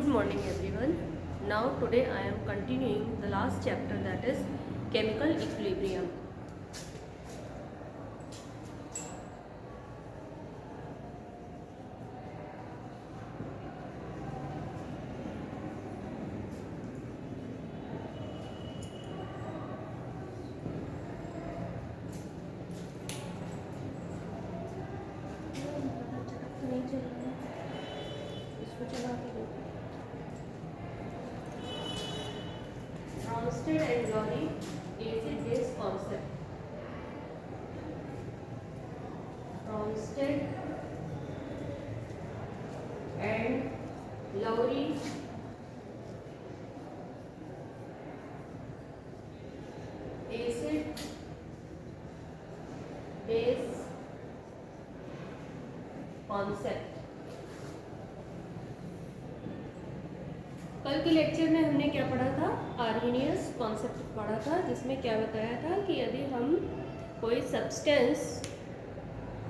Good morning everyone. Now today I am continuing the last chapter, that is chemical equilibrium. Bronsted and Lowry acid-base concept. Bronsted and Lowry acid-base concept. कल के lecture में हमने क्या पढ़ा था? Arrhenius concept पढ़ा था, जिसमें क्या बताया था कि यदि हम कोई सब्सटेंस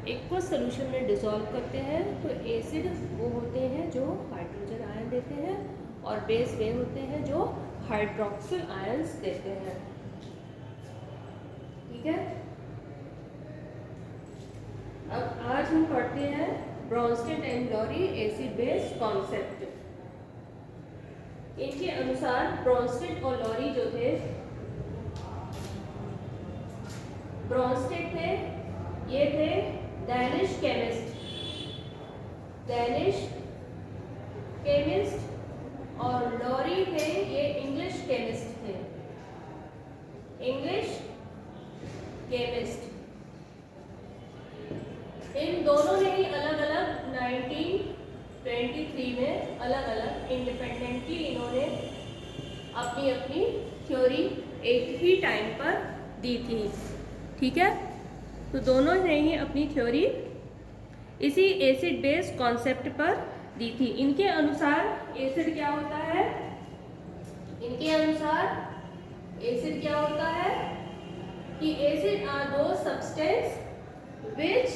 एक्वस सोल्यूशन में डिसॉल्व करते हैं तो एसिड वो होते हैं जो हाइड्रोजन आयन देते हैं और बेस वे होते हैं जो हाइड्रोक्सिल आयंस देते हैं। ठीक है, अब आज हम पढ़ते हैं Bronsted and Lowry acid base concept. इनके अनुसार ब्रॉन्स्टेड और लॉरी जो थे, ब्रॉन्स्टेड थे, ये थे डैनिश केमिस्ट और लॉरी थे ये इंग्लिश केमिस्ट थे, इंग्लिश केमिस्ट। इन दोनों ने ही अलग अलग 1923 में अलग अलग इंडिपेंडेंटली इन्होंने अपनी अपनी थ्योरी एक ही टाइम पर दी थी। ठीक है, तो दोनों ने ही अपनी थ्योरी इसी एसिड बेस कॉन्सेप्ट पर दी थी। इनके अनुसार एसिड क्या होता है? इनके अनुसार एसिड क्या होता है कि एसिड आर दो substance which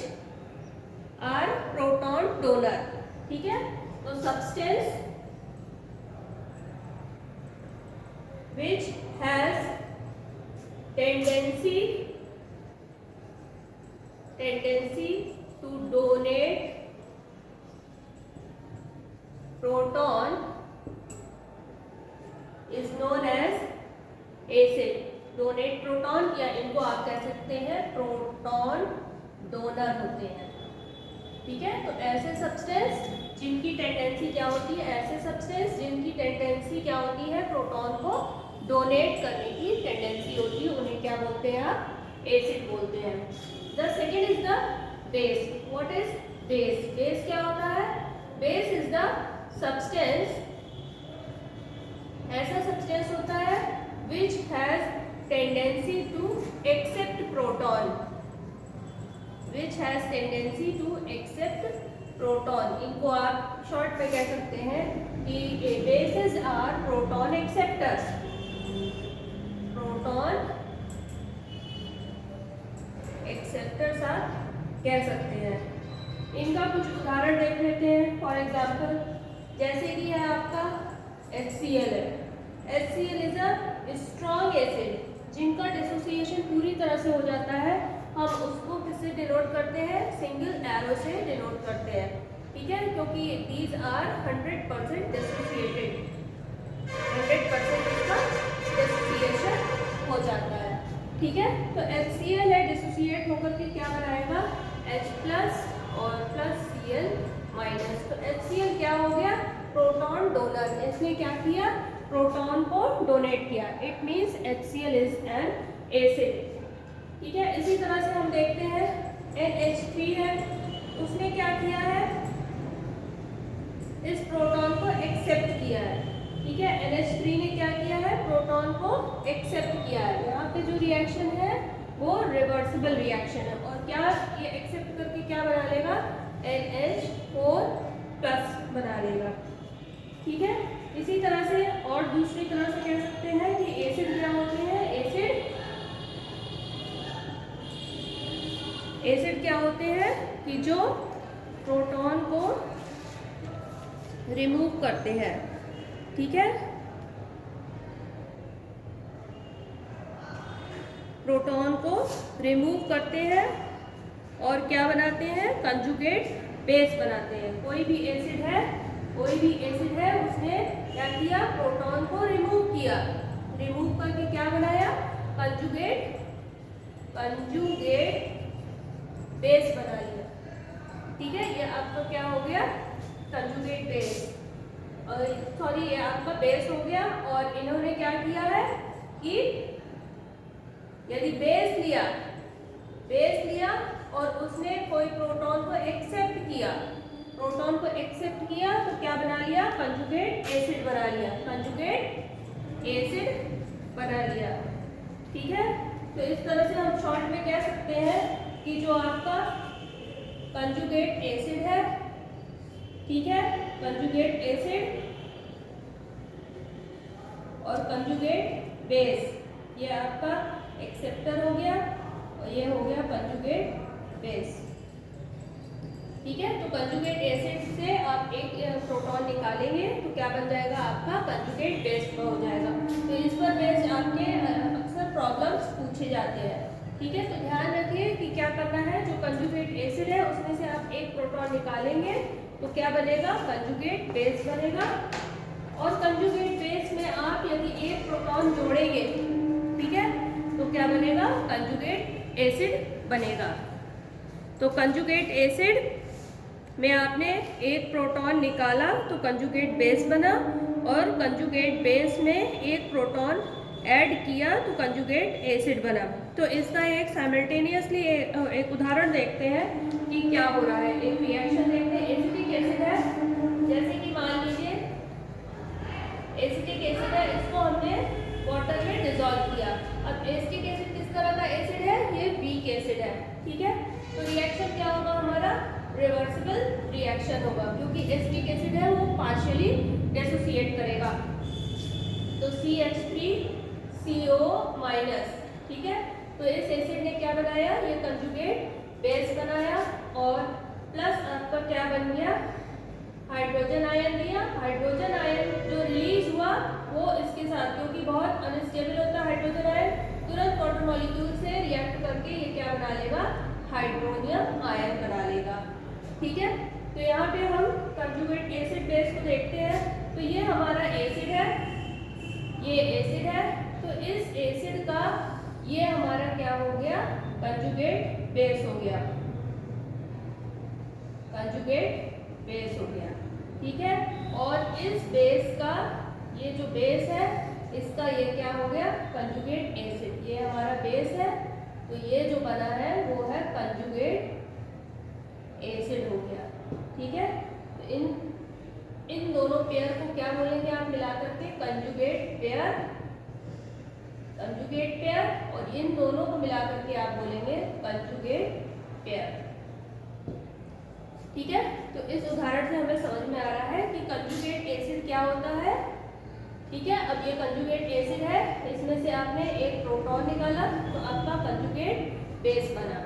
are proton donor. ठीक है, तो substance which has tendency to donate proton is known as acid. Donate proton, या इनको आप कह सकते हैं प्रोटॉन डोनर होते हैं। ठीक है, तो ऐसे सब्सटेंस जिनकी टेंडेंसी क्या होती है, ऐसे सब्सटेंस जिनकी टेंडेंसी क्या होती है, प्रोटॉन को डोनेट करने की टेंडेंसी होती है, उन्हें क्या बोलते हैं? आप एसिड बोलते हैं। The second is the base. What is base? Base क्या होता है? बेस इज द सब्सटेंस, ऐसा सब्सटेंस होता है which has tendency to accept proton, which has tendency to accept proton. इनको आप शॉर्ट में कह सकते हैं कि bases are proton acceptors, proton acceptors आप कह सकते हैं। इनका कुछ उदाहरण देख लेते हैं। फॉर एग्जाम्पल, जैसे कि है आपका HCl है। HCl is a strong acid जिनका डिसोसिएशन पूरी तरह से हो जाता है। हम उसको किससे डिनोट करते हैं? सिंगल एरो से डिनोट करते हैं। ठीक है, क्योंकि दीज आर 100% डिसोसिएटेड, 100% इसका डिसोसिएशन हो जाता है। ठीक है, तो HCl है, डिसोसिएट होकर के क्या बनाएगा? H+ और प्लस Cl माइनस। तो HCl क्या हो गया? Proton donor. इसने क्या किया? प्रोटॉन को डोनेट किया। It means HCl is an acid. ठीक है, इसी तरह से हम देखते हैं NH3 है, उसने क्या किया है? इस प्रोटॉन को एक्सेप्ट किया है। ठीक है, NH3 ने क्या किया है? प्रोटॉन को एक्सेप्ट किया है। यहाँ पे जो रिएक्शन है वो रिवर्सिबल रिएक्शन है, और क्या ये एक्सेप्ट करके क्या बना लेगा? NH4+ बना लेगा। ठीक है, इसी तरह से और दूसरी तरह से कह सकते हैं कि एसिड क्या होते हैं? एसिड क्या होते हैं कि जो प्रोटॉन को रिमूव करते हैं। ठीक है, प्रोटॉन को रिमूव करते हैं और क्या बनाते हैं, कंजुगेट बेस बनाते हैं। कोई भी एसिड है उसने क्या किया, प्रोटॉन को रिमूव किया, रिमूव करके क्या बनाया, कंजुगेट बेस बना लिया। ठीक है, ये आपका क्या हो गया, कंजुगेट बेस, सॉरी ये आपका बेस हो गया। और इन्होंने क्या किया है कि यदि बेस लिया और उसने कोई प्रोटॉन को एक्सेप्ट किया, तो क्या बना लिया, कंजुगेट एसिड बना लिया। ठीक है, तो इस तरह से हम शॉर्ट में कह सकते हैं कि जो आपका कंजुगेट एसिड है, ठीक है, कंजुगेट एसिड और कंजुगेट बेस, ये आपका एक्सेप्टर हो गया और ये हो गया कंजुगेट बेस। ठीक है, तो कंजुगेट एसिड से आप एक प्रोटॉन निकालेंगे तो क्या बन जाएगा, आपका कंजुगेट बेस हो जाएगा। तो इस पर बेस आपके अक्सर प्रॉब्लम्स पूछे जाते हैं। ठीक है, तो ध्यान रखिए कि क्या करना है, जो कंजुगेट एसिड है उसमें से आप एक प्रोटॉन निकालेंगे तो क्या बनेगा, कंजुगेट बेस बनेगा। और कंजुगेट बेस में आप यदि एक प्रोटॉन जोड़ेंगे, ठीक है, तो क्या बनेगा, कंजुगेट एसिड बनेगा। तो कंजुगेट एसिड में आपने एक प्रोटॉन निकाला तो कंजुगेट बेस बना, और कंजुगेट बेस में एक प्रोटॉन ऐड किया तो कंजुगेट एसिड बना। तो इसका एक साइमल्टेनियसली एक उदाहरण देखते हैं कि क्या हो रहा है। एक रिएक्शन देखते हैं, एसिटिक एसिड है, जैसे कि मान लीजिए एसिटिक एसिड है, इसको हमने वाटर में डिसॉल्व किया। अब एसिटिक एसिड किस तरह का एसिड है, ये वीक एसिड है। ठीक है, तो रिएक्शन क्या होगा हमारा, रिवर्सिबल रिएक्शन होगा, क्योंकि एसिटिक एसिड है वो पार्शियली डिसोसिएट करेगा। तो CH3CO-, ठीक है, तो इस एसिड ने क्या बनाया, ये कंजुगेट बेस बनाया और प्लस आपका क्या बन गया, हाइड्रोजन आयन दिया। हाइड्रोजन आयन जो रिलीज हुआ वो इसके साथ, क्योंकि बहुत अनस्टेबल होता है हाइड्रोजन आयन, तुरंत वाटर मॉलिक्यूल से रिएक्ट करके ये क्या बना लेगा, हाइड्रोनियम आयन बना लेगा। ठीक है, तो यहाँ पे हम कंजुगेट एसिड बेस को देखते हैं। तो ये हमारा एसिड है, ये एसिड है, तो इस एसिड का ये हमारा क्या हो गया, कंजुगेट बेस हो गया, कंजुगेट बेस हो गया। ठीक है, और इस बेस का ये जो बेस है इसका ये क्या हो गया, कंजुगेट एसिड, ये हमारा बेस है, तो ये जो बना है वो है कंजुगेट एसिड हो गया। ठीक है, तो इन दोनों पेयर को क्या बोलेंगे आप मिला करके, कंजुगेट पेयर, और इन दोनों को मिला करके आप बोलेंगे कंजुगेट पेयर। ठीक है, तो इस उदाहरण से हमें समझ में आ रहा है कि कंजुगेट एसिड क्या होता है। ठीक है, अब ये कंजुगेट एसिड है, इसमें से आपने एक प्रोटॉन निकाला तो आपका कंजुगेट बेस बना।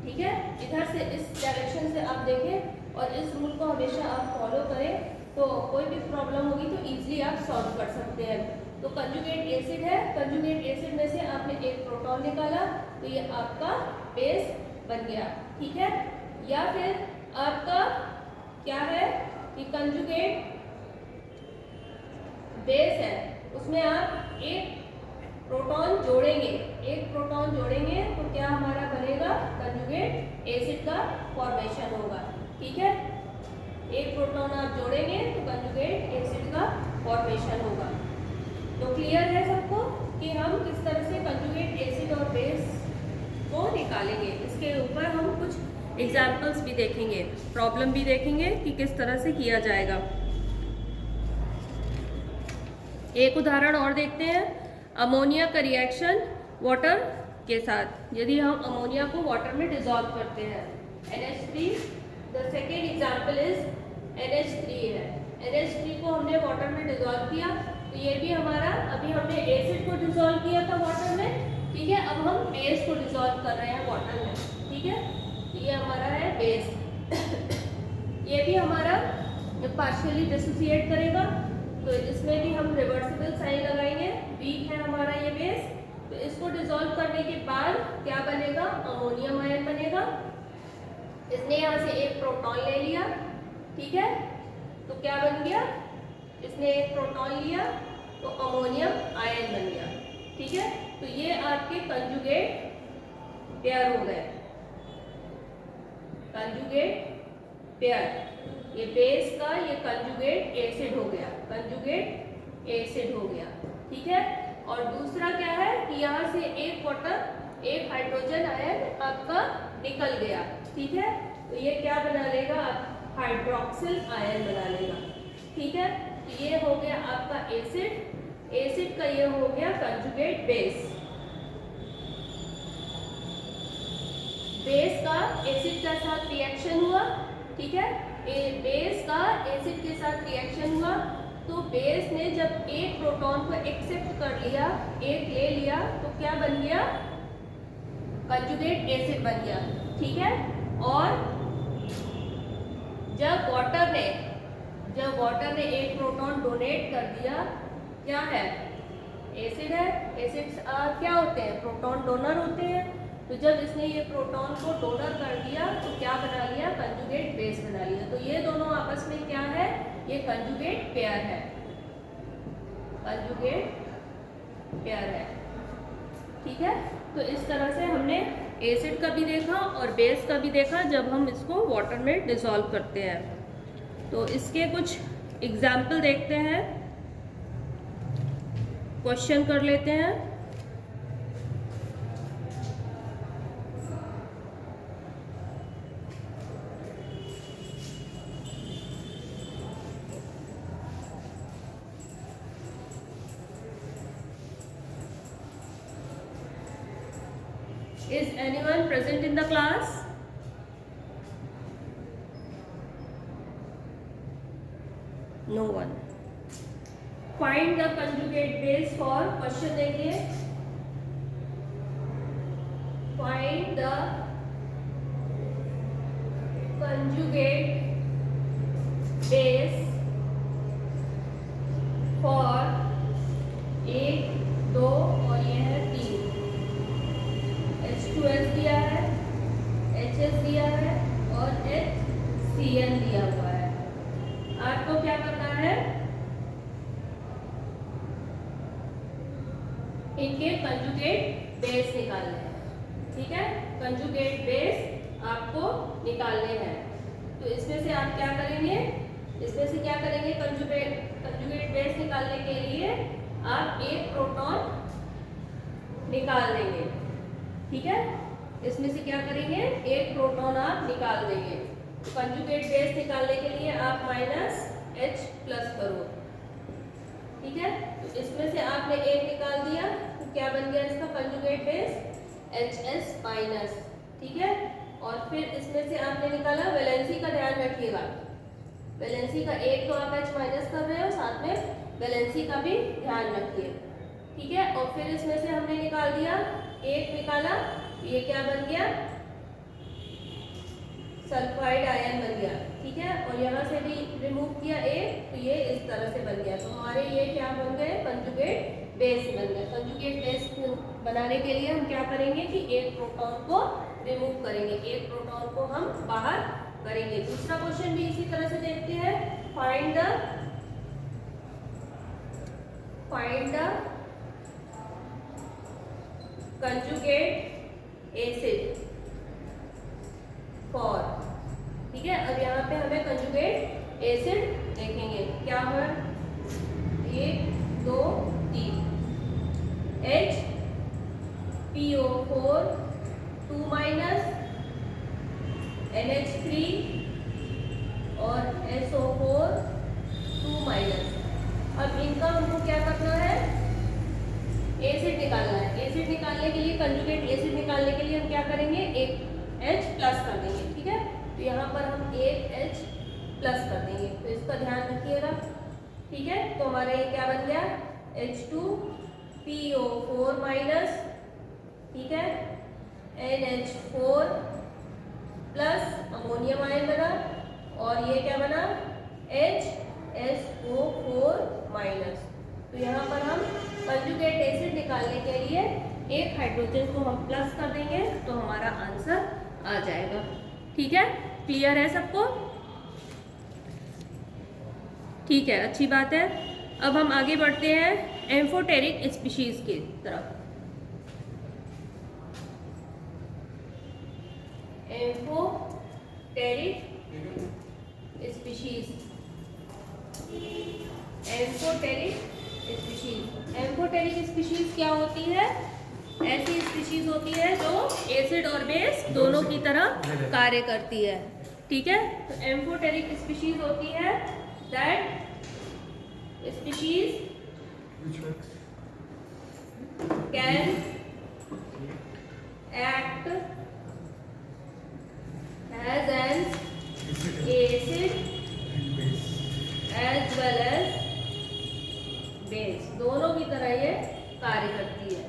ठीक है, इधर से इस डायरेक्शन से आप देखें और इस रूल को हमेशा आप फॉलो करें, तो कोई भी प्रॉब्लम होगी तो इजीली आप सॉल्व कर सकते हैं। तो कंजुगेट एसिड है, कंजुगेट एसिड में से आपने एक प्रोटॉन निकाला तो ये आपका बेस बन गया। ठीक है, या फिर आपका क्या है कि कंजुगेट बेस है, उसमें आप एक प्रोटॉन जोड़ेंगे तो क्या हमारा बनेगा, कंजुगेट एसिड का फॉर्मेशन होगा। ठीक है, एक प्रोटॉन आप जोड़ेंगे तो कंजुगेट एसिड का फॉर्मेशन होगा। तो क्लियर है सबको कि हम किस तरह से कंजुगेट एसिड और बेस को निकालेंगे। इसके ऊपर हम कुछ एग्जाम्पल्स भी देखेंगे, प्रॉब्लम भी देखेंगे कि किस तरह से किया जाएगा। एक उदाहरण और देखते हैं, अमोनिया का रिएक्शन वाटर के साथ। यदि हम अमोनिया को वाटर में डिसॉल्व करते हैं, NH3, the second example is NH3 है। NH3 को हमने वाटर में डिसॉल्व किया तो ये भी हमारा, अभी हमने एसिड को डिसॉल्व किया था वाटर में, ठीक है, अब हम बेस को डिसॉल्व कर रहे हैं वाटर में। ठीक है, ये हमारा है बेस ये भी हमारा पार्शियली डिसोसिएट करेगा तो इसमें भी हम रिवर्सिबल साइन लगाएंगे। वीक है हमारा ये बेस, तो इसको डिसॉल्व करने के बाद क्या बनेगा, अमोनियम आयन बनेगा। इसने यहाँ से एक प्रोटॉन ले लिया, ठीक है, तो क्या बन गया, इसने एक प्रोटॉन लिया तो अमोनियम आयन बन गया, ठीक है। तो ये आपके कंजुगेट पेयर हो गए, कंजुगेट पेयर। ये बेस का ये कंजुगेट एसिड हो गया, कंजुगेट एसिड हो गया, ठीक है। और दूसरा क्या है कि यहाँ से एक वाटर एक हाइड्रोजन आयन आपका निकल गया, ठीक है। तो ये क्या बना लेगा, हाइड्रोक्सिल आयन बना लेगा, ठीक है। तो ये हो गया आपका एसिड, एसिड का ये हो गया कंजुगेट बेस। बेस का एसिड के साथ रिएक्शन हुआ, ठीक है, बेस का एसिड के साथ रिएक्शन हुआ, तो बेस ने जब एक प्रोटॉन को एक्सेप्ट कर लिया, एक ले लिया, तो क्या बन गया, कंजुगेट एसिड बन गया, ठीक है। और जब वाटर ने एक प्रोटॉन डोनेट कर दिया, क्या है, एसिड है, एसिड क्या होते हैं, प्रोटॉन डोनर होते हैं। तो जब इसने ये प्रोटॉन को डोनर कर दिया तो क्या बना लिया, कंजुगेट बेस बना लिया। तो ये दोनों आपस में क्या है, ये कंजुगेट पेयर है, कंजुगेट पेयर है, ठीक है। तो इस तरह से हमने एसिड का भी देखा और बेस का भी देखा जब हम इसको वाटर में डिसॉल्व करते हैं। तो इसके कुछ एग्जाम्पल देखते हैं, क्वेश्चन कर लेते हैं। Is anyone present in the class? No one. Find the conjugate base for, question देखिए, find the conjugate base for 1, 2 और ये है 3। H2S दिया है, HS दिया है और HCl दिया हुआ है। आपको क्या करना है, इनके कंजुगेट बेस निकालने हैं, ठीक है, कंजुगेट बेस आपको निकालने हैं। तो इसमें से आप क्या करेंगे, इसमें से क्या करेंगे, कंजुगेट बेस निकालने के लिए आप एक प्रोटॉन निकाल देंगे, ठीक है। इसमें से क्या करेंगे, एक प्रोटॉन आप निकाल देंगे। तो कंजुगेट बेस निकालने के लिए आप -H+ करो, ठीक है। तो इसमें से आपने एक निकाल दिया तो क्या बन गया इसका कंजुगेट बेस, HS-, ठीक है। और फिर इसमें से आपने निकाला, वैलेंसी का ध्यान रखिएगा, वैलेंसी का एक तो आप H- कर रहे हो, साथ में वैलेंसी का भी ध्यान रखिए, ठीक है। और फिर इसमें से हमने निकाल दिया, एक निकाला, ये क्या बन गया, सल्फाइड आयन बन गया, ठीक है। और यहाँ से भी रिमूव किया एक, तो ये इस तरह से बन गया। तो हमारे ये क्या बन गए, कंजुगेट बेस बन गए। कंजुगेट बेस बनाने के लिए हम क्या करेंगे कि एक प्रोटॉन को रिमूव करेंगे, एक प्रोटॉन को हम बाहर करेंगे। दूसरा क्वेश्चन भी इसी तरह से देखते हैं, find the conjugate acid for, ठीक है। अब यहाँ पे हमें कंजुगेट एसिड देखेंगे, क्या है, 1, 2, 3, HPO4 2- NH3 और SO4 2-। अब इनका हमको क्या करना है, एसिड निकालना है। एसिड निकालने के लिए, कंजुगेट एसिड निकालने के लिए हम क्या करेंगे, एक H+ कर देंगे, ठीक है। तो यहाँ पर हम एक H+ कर देंगे, तो इसका ध्यान रखिएगा, ठीक है। तो हमारा ये क्या बन गया, H2PO4-, ठीक है, NH4+ अमोनियम आयन बना, और ये क्या बना, SO4 माइनस। तो यहाँ पर हम कंजुगेट एसिड निकालने के लिए एक हाइड्रोजन को हम प्लस कर देंगे तो हमारा आंसर आ जाएगा। ठीक है, क्लियर है सबको? ठीक है, अच्छी बात है। अब हम आगे बढ़ते हैं एम्फोटेरिक स्पीशीज की तरफ। Amphoteric species, amphoteric species. Amphoteric species क्या होती है? ऐसी स्पीशीज होती है जो एसिड और बेस दोनों की तरह कार्य करती है। ठीक है, तो एम्फोटेरिक स्पीशीज होती है that species can act as an acid as well as base, दोनों की तरह ये कार्य करती है।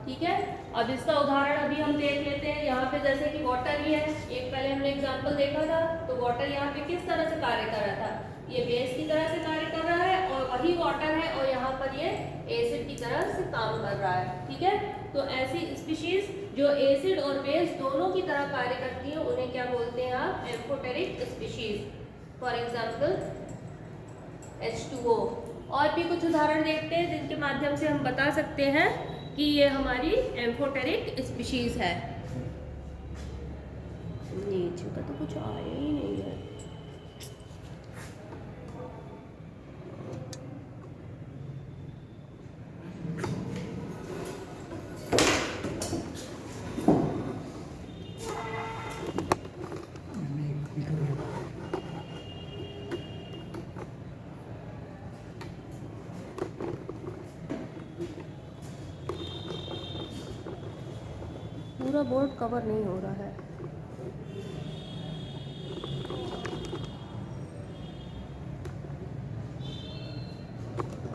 ठीक है, अब इसका उदाहरण अभी हम देख लेते हैं। यहाँ पे जैसे कि वाटर ही है, एक पहले हमने एग्जांपल देखा था, तो वाटर यहाँ पे किस तरह से कार्य कर रहा था? ये बेस की तरह से कार्य कर रहा है और वही वाटर है और यहाँ पर ये एसिड की तरह से काम कर रहा है। ठीक है, तो ऐसी स्पीशीज जो एसिड और बेस दोनों की तरह कार्य करती है उन्हें क्या बोलते हैं आप? Amphoteric species. For example H2O। और भी कुछ उदाहरण देखते हैं जिनके माध्यम से हम बता सकते हैं कि ये हमारी एम्फोटेरिक स्पीशीज है। नीचे का तो कुछ आया ही नहीं है। पूरा बोर्ड कवर नहीं हो रहा है।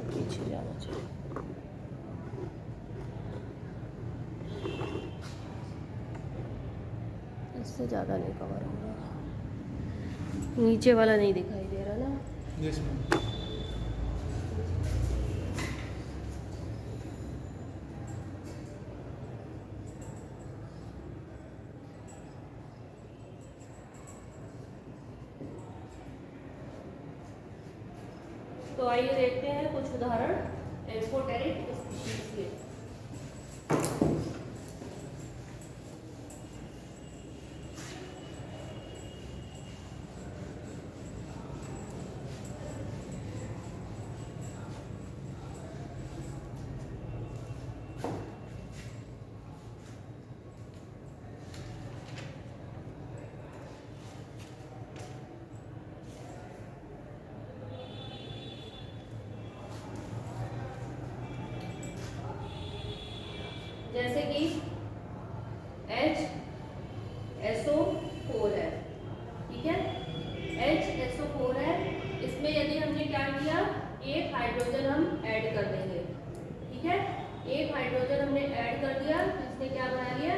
पीछे जाना चाहिए। इससे ज़्यादा नहीं कवर हो रहा। नीचे वाला नहीं दिखाई दे रहा ना? Yes ma'am. तो आइए देखते हैं कुछ उदाहरण एम्फोटेरिक स्पीशीज के। जैसे कि HSO4 है। ठीक है, HSO4 है, इसमें यदि हमने क्या किया, एक हाइड्रोजन हम ऐड कर देंगे। ठीक है, एक हाइड्रोजन हमने ऐड कर दिया तो इसने क्या बना लिया?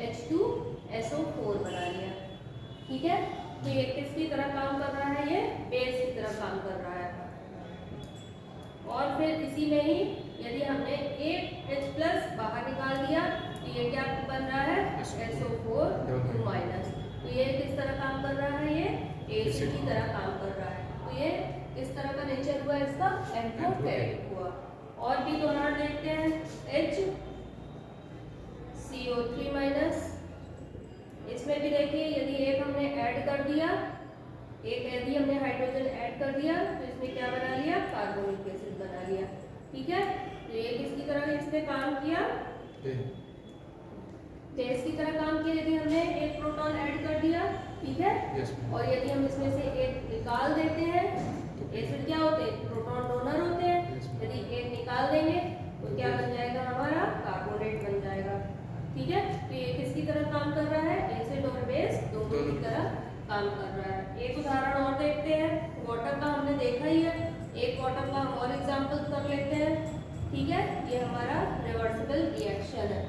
H2SO4 बना लिया। ठीक है, तो ये किसकी तरह काम कर रहा है? ये बेस की तरह काम कर रहा है। और फिर इसी में ही यदि हमने एक H+ बाहर निकाल दिया तो ये क्या बन रहा है? SO4 minus. तो ये किस तरह काम कर रहा है? ये एसिड की तरह काम कर रहा है। तो ये किस तरह का नेचर हुआ इसका? एम्फोटेरिक हुआ। और भी उदाहरण देखते हैं। HCO3 माइनस, इसमें भी देखिए यदि एक हमने ऐड कर दिया, एक यदि हमने हाइड्रोजन ऐड कर दिया तो इसने क्या बना लिया? कार्बोनिक एसिड बना लिया। ठीक है, तो ये किसकी तरह इसने काम किया? बेस की तरह काम किया। यदि हमने एक प्रोटॉन ऐड कर दिया, ठीक है, और यदि हम इसमें से एक निकाल देते हैं, एसिड क्या होते हैं? प्रोटॉन डोनर होते हैं। यदि एक निकाल देंगे तो क्या बन जाएगा? हमारा कार्बोनेट बन जाएगा। ठीक है, तो ये किसकी तरह काम कर रहा है? एसिड और बेस दोनों की तरह काम कर रहा है। एक उदाहरण और देखते हैं। वाटर का हमने देखा ही है, एक वाटर का हम और एग्जांपल कर लेते हैं। ठीक है, ये हमारा रिवर्सिबल रिएक्शन है।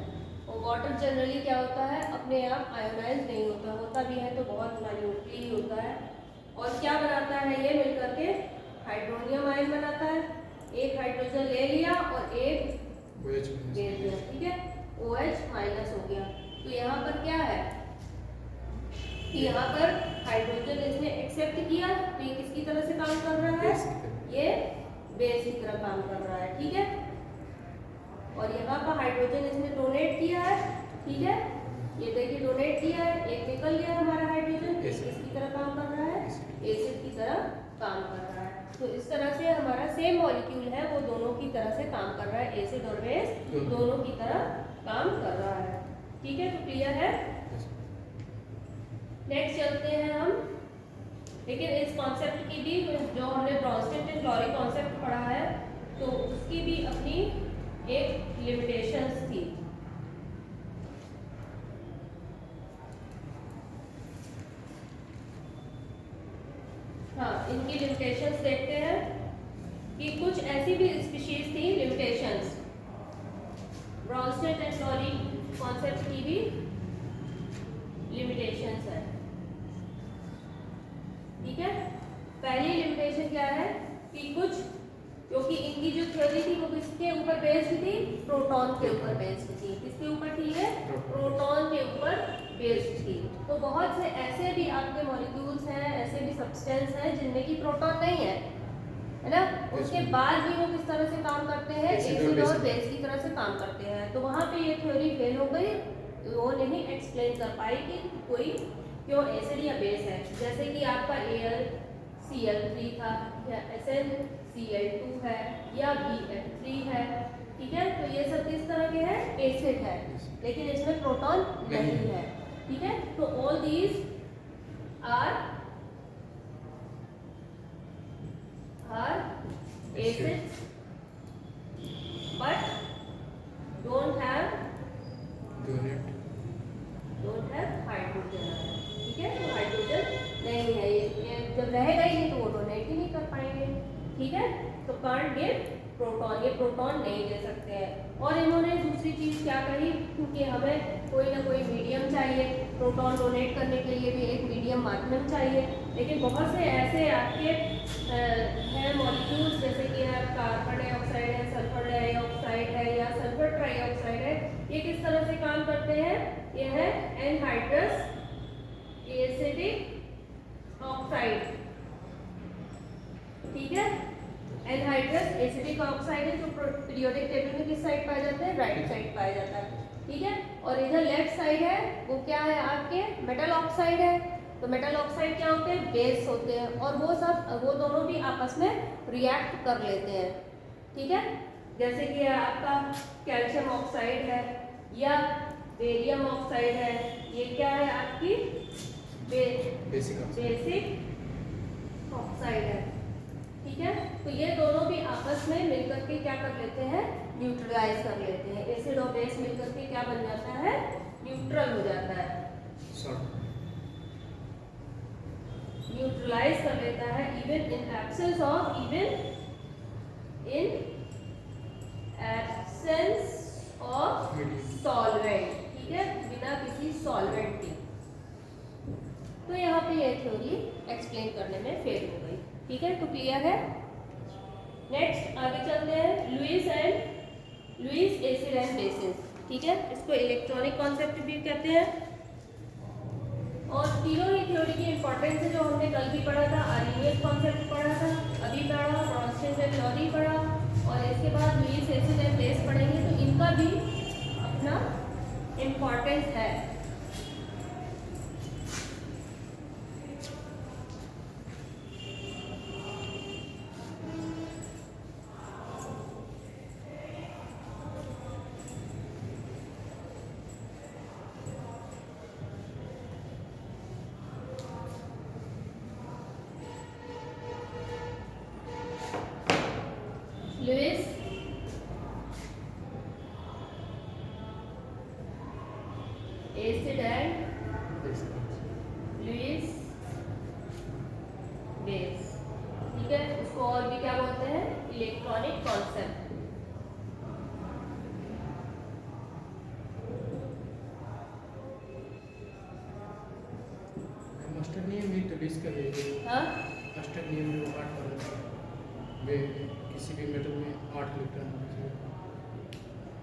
और वाटर जनरली क्या होता है? अपने आप आयोनाइज नहीं होता, होता भी है तो बहुत माइन्यूटली ही होता है। और क्या बनाता है ये मिलकर के? हाइड्रोनियम आयन बनाता है, एक हाइड्रोजन ले लिया और एक OH दे दिया, ठीक है, OH माइनस हो गया। तो यहाँ पर क्या है कि यहाँ पर हाइड्रोजन इसने एक्सेप्ट किया, तो ये किसकी तरह से काम कर रहा है, ये बेस की तरह काम कर रहा है, ठीक है। और यहाँ पर हाइड्रोजन इसने डोनेट किया है, ठीक है, ये देखिए डोनेट किया है, एक निकल गया हमारा हाइड्रोजन, किसकी तरह काम कर रहा है, एसिड की तरह काम कर रहा है। तो इस तरह से हमारा सेम मॉलिक्यूल है, वो दोनों की तरह से काम कर रहा है, एसिड और बेस दोनों की तरह काम कर रहा है, ठीक है। तो क्लियर है। नेक्स्ट चलते हैं हम, लेकिन इस कॉन्सेप्ट की भी, जो हमने ब्रॉन्स्टेड एंड क्लोरी कॉन्सेप्ट पढ़ा है, तो उसकी भी अपनी एक लिमिटेशंस थी। हाँ, इनकी लिमिटेशंस देखते हैं कि कुछ ऐसी भी स्पीशीज थी लिमिटेशंस, ब्रॉन्स्टेड एंड क्लोरी कॉन्सेप्ट की भी लिमिटेशंस है, ठीक है। पहली लिमिटेशन क्या है कि कुछ, क्योंकि इनकी जो थ्योरी थी वो किसके ऊपर बेस्ड थी, प्रोटॉन के ऊपर बेस्ड थी। किसके ऊपर थी है, प्रोटॉन के ऊपर बेस्ड थी। तो बहुत से ऐसे भी आपके मॉलिक्यूल्स हैं, ऐसे भी सब्सटेंस हैं जिनमें की प्रोटॉन नहीं है ना, उसके बाद भी वो किस तरह से काम करते हैं, एसिड और बेस की तरह से काम करते हैं। तो वहाँ पे ये थ्योरी फेल हो गई, वो नहीं एक्सप्लेन कर पाई कि कोई क्यों एसिड या बेस है। जैसे कि आपका AlCl3 था, या SnCl2 है, या BF3 है, ठीक है। तो ये सब किस तरह के हैं, एसिड है, लेकिन इसमें प्रोटॉन नहीं है, ठीक है। तो all these are acids but don't have hydrogen, ठीक है। तो हाइड्रोजन नहीं है, ये जब रहेगा ही नहीं तो वो डोनेट ही नहीं कर पाएंगे, ठीक है। तो कांट गिव प्रोटॉन, ये प्रोटॉन नहीं दे सकते हैं। और इन्होंने दूसरी चीज क्या कही, क्योंकि हमें कोई ना कोई मीडियम चाहिए, प्रोटॉन डोनेट करने के लिए भी एक मीडियम माध्यम चाहिए। लेकिन बहुत से ऐसे आपके हैं मॉलिक्यूल्स, जैसे कि है कार्बन डाइऑक्साइड है, सल्फर डाइऑक्साइड है, या सल्फर ट्राइऑक्साइड है, ये किस तरह से काम करते हैं, ये है एनहाइड्रस एसिडिक ऑक्साइड, ठीक है। एनहाइड्रस एसिडिक ऑक्साइड है, जो पीरियोडिक टेबल में किस साइड पाया जाता है, राइट साइड पाया जाता है, ठीक है। और इधर लेफ्ट साइड है, वो क्या है आपके, मेटल ऑक्साइड है। तो मेटल ऑक्साइड क्या होते हैं, बेस होते हैं, और वो दोनों भी आपस में रिएक्ट कर लेते हैं, ठीक है। जैसे कि आपका कैल्शियम ऑक्साइड है या बेरियम ऑक्साइड है, ये क्या है आपकी बेसिक ऑक्साइड है, ठीक है। तो ये दोनों भी आपस में मिलकर के क्या कर लेते हैं, न्यूट्रलाइज कर लेते हैं। एसिड और बेस मिलकर के क्या बन जाता है, न्यूट्रल हो जाता है, न्यूट्रलाइज कर लेता है, even in absence of solvent, ठीक है, बिना किसी सॉल्वेंट के। तो यहाँ पे ये थ्योरी एक्सप्लेन करने में फेल हो गई, ठीक है। तो क्लियर है। नेक्स्ट आगे चलते हैं, लुईस एसिड एंड बेसिस, ठीक है। इसको इलेक्ट्रॉनिक कॉन्सेप्ट भी कहते हैं। और तीनों ही थ्योरी की इंपॉर्टेंस है, जो हमने कल भी पढ़ा था, आर्रीनियस कॉन्सेप्ट पढ़ा था, अभी पढ़ा ब्रॉन्स्टेड एंड क्लोरी पढ़ा, और इसके बाद लुईस एसिड एंड बेस पढ़ेंगे। तो इनका भी अपना इम्पॉर्टेंस है। Lewis acid and Lewis base, ठीक है। उसको और भी क्या बोलते हैं, इलेक्ट्रॉनिक कॉन्सेप्ट। मास्टर नियम भी तो डिस्कस है, हाँ, मास्टर नियम में वो पार्ट कर रहा है। वे किसी भी मेटल में 8 इलेक्ट्रॉन होने चाहिए।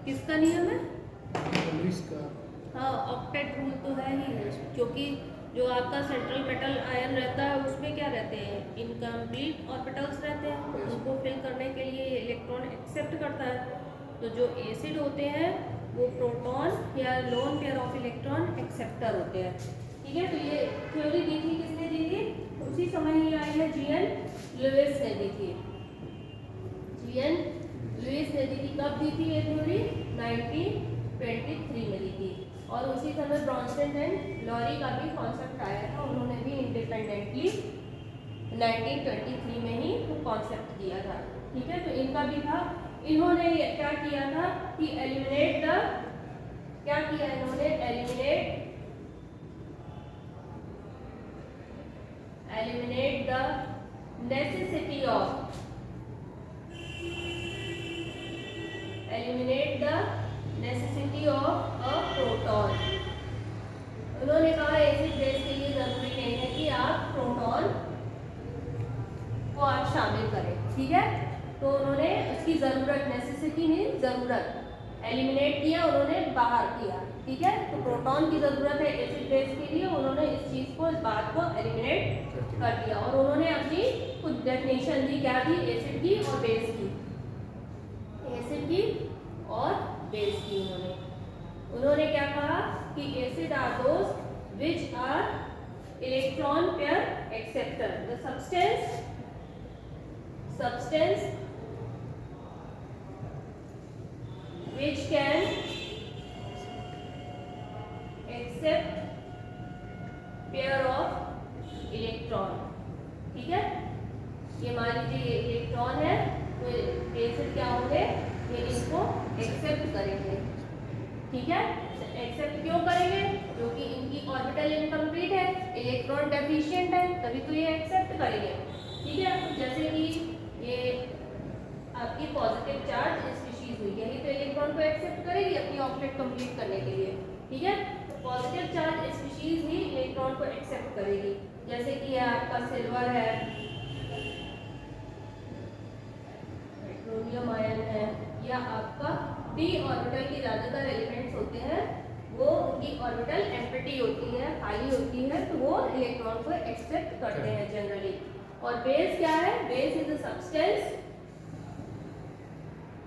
किसका नियम है? तो लुईस का। हाँ, ऑक्टेट रूल तो है ही है, क्योंकि जो आपका सेंट्रल मेटल आयन रहता है उसमें क्या रहते हैं, इनकम्प्लीट ऑर्बिटल्स रहते हैं, उनको फिल करने के लिए इलेक्ट्रॉन एक्सेप्ट करता है। तो जो एसिड होते हैं वो प्रोटॉन या lone pair of electron acceptor होते हैं। ठीक है, तो ये थ्योरी दी थी किसने दी थी? उसी समय ही आई है जीएन लुईस ने दी थी। जीएन लुईस ने दी थी। कब दी थी ये थ्योरी? 1923 में दी थी। और उसी समय ब्रॉन्सन एंड लॉरी का भी कॉन्सेप्ट आया था, उन्होंने भी इंडिपेंडेंटली 1923 में ही वो कॉन्सेप्ट दिया था। ठीक है, तो इनका भी था। इन्होंने क्या किया था कि एलिमिनेट द, क्या किया इन्होंने? Eliminate the necessity of, eliminate the necessity of a proton. उन्होंने कहा एसिड बेस के लिए जरूरी नहीं है कि आप प्रोटॉन को आप शामिल करें। ठीक है, तो उन्होंने उसकी जरूरत, नेसेसिटी नहीं, जरूरत, एलिमिनेट किया, उन्होंने बाहर किया। ठीक है, तो प्रोटॉन की जरूरत है एसिड बेस के लिए, उन्होंने इस चीज को, इस बात को एलिमिनेट कर दिया। और उन्होंने अपनी कुछ डेफिनेशन दी, क्या दी? एसिड की और बेस की, एसिड की और बेस की। उन्होंने क्या कहा कि acid are those which are electron pair acceptor, the substance which can accept pair of electron। ठीक है, ये मान लीजिए ये इलेक्ट्रॉन है, तो एसिड क्या होंगे? ये इसको एक्सेप्ट करेंगे। ठीक है, एक्सेप्ट क्यों करेंगे? क्योंकि इनकी ऑर्बिटल इनकम्प्लीट है, इलेक्ट्रॉन डेफिशिएंट है, तभी तो ये एक्सेप्ट करेंगे। ठीक है, जैसे कि ये आपकी पॉजिटिव चार्ज स्पीशीज हुई, यही तो इलेक्ट्रॉन को एक्सेप्ट करेगी अपनी ऑब्जेक्ट कंप्लीट करने के लिए। ठीक है, तो पॉजिटिव चार्ज स्पीशीज ही इलेक्ट्रॉन को एक्सेप्ट करेगी। जैसे कि यह आपका सिल्वर है, पेट्रोलियम आयन है, या आपका डी ऑर्बिटल के ज्यादातर एलिमेंट्स होते हैं, वो उनकी ऑर्बिटल एम्प्टी होती है, खाली होती है, तो वो इलेक्ट्रॉन को एक्सेप्ट करते हैं जनरली। और बेस क्या है? Base is a substance,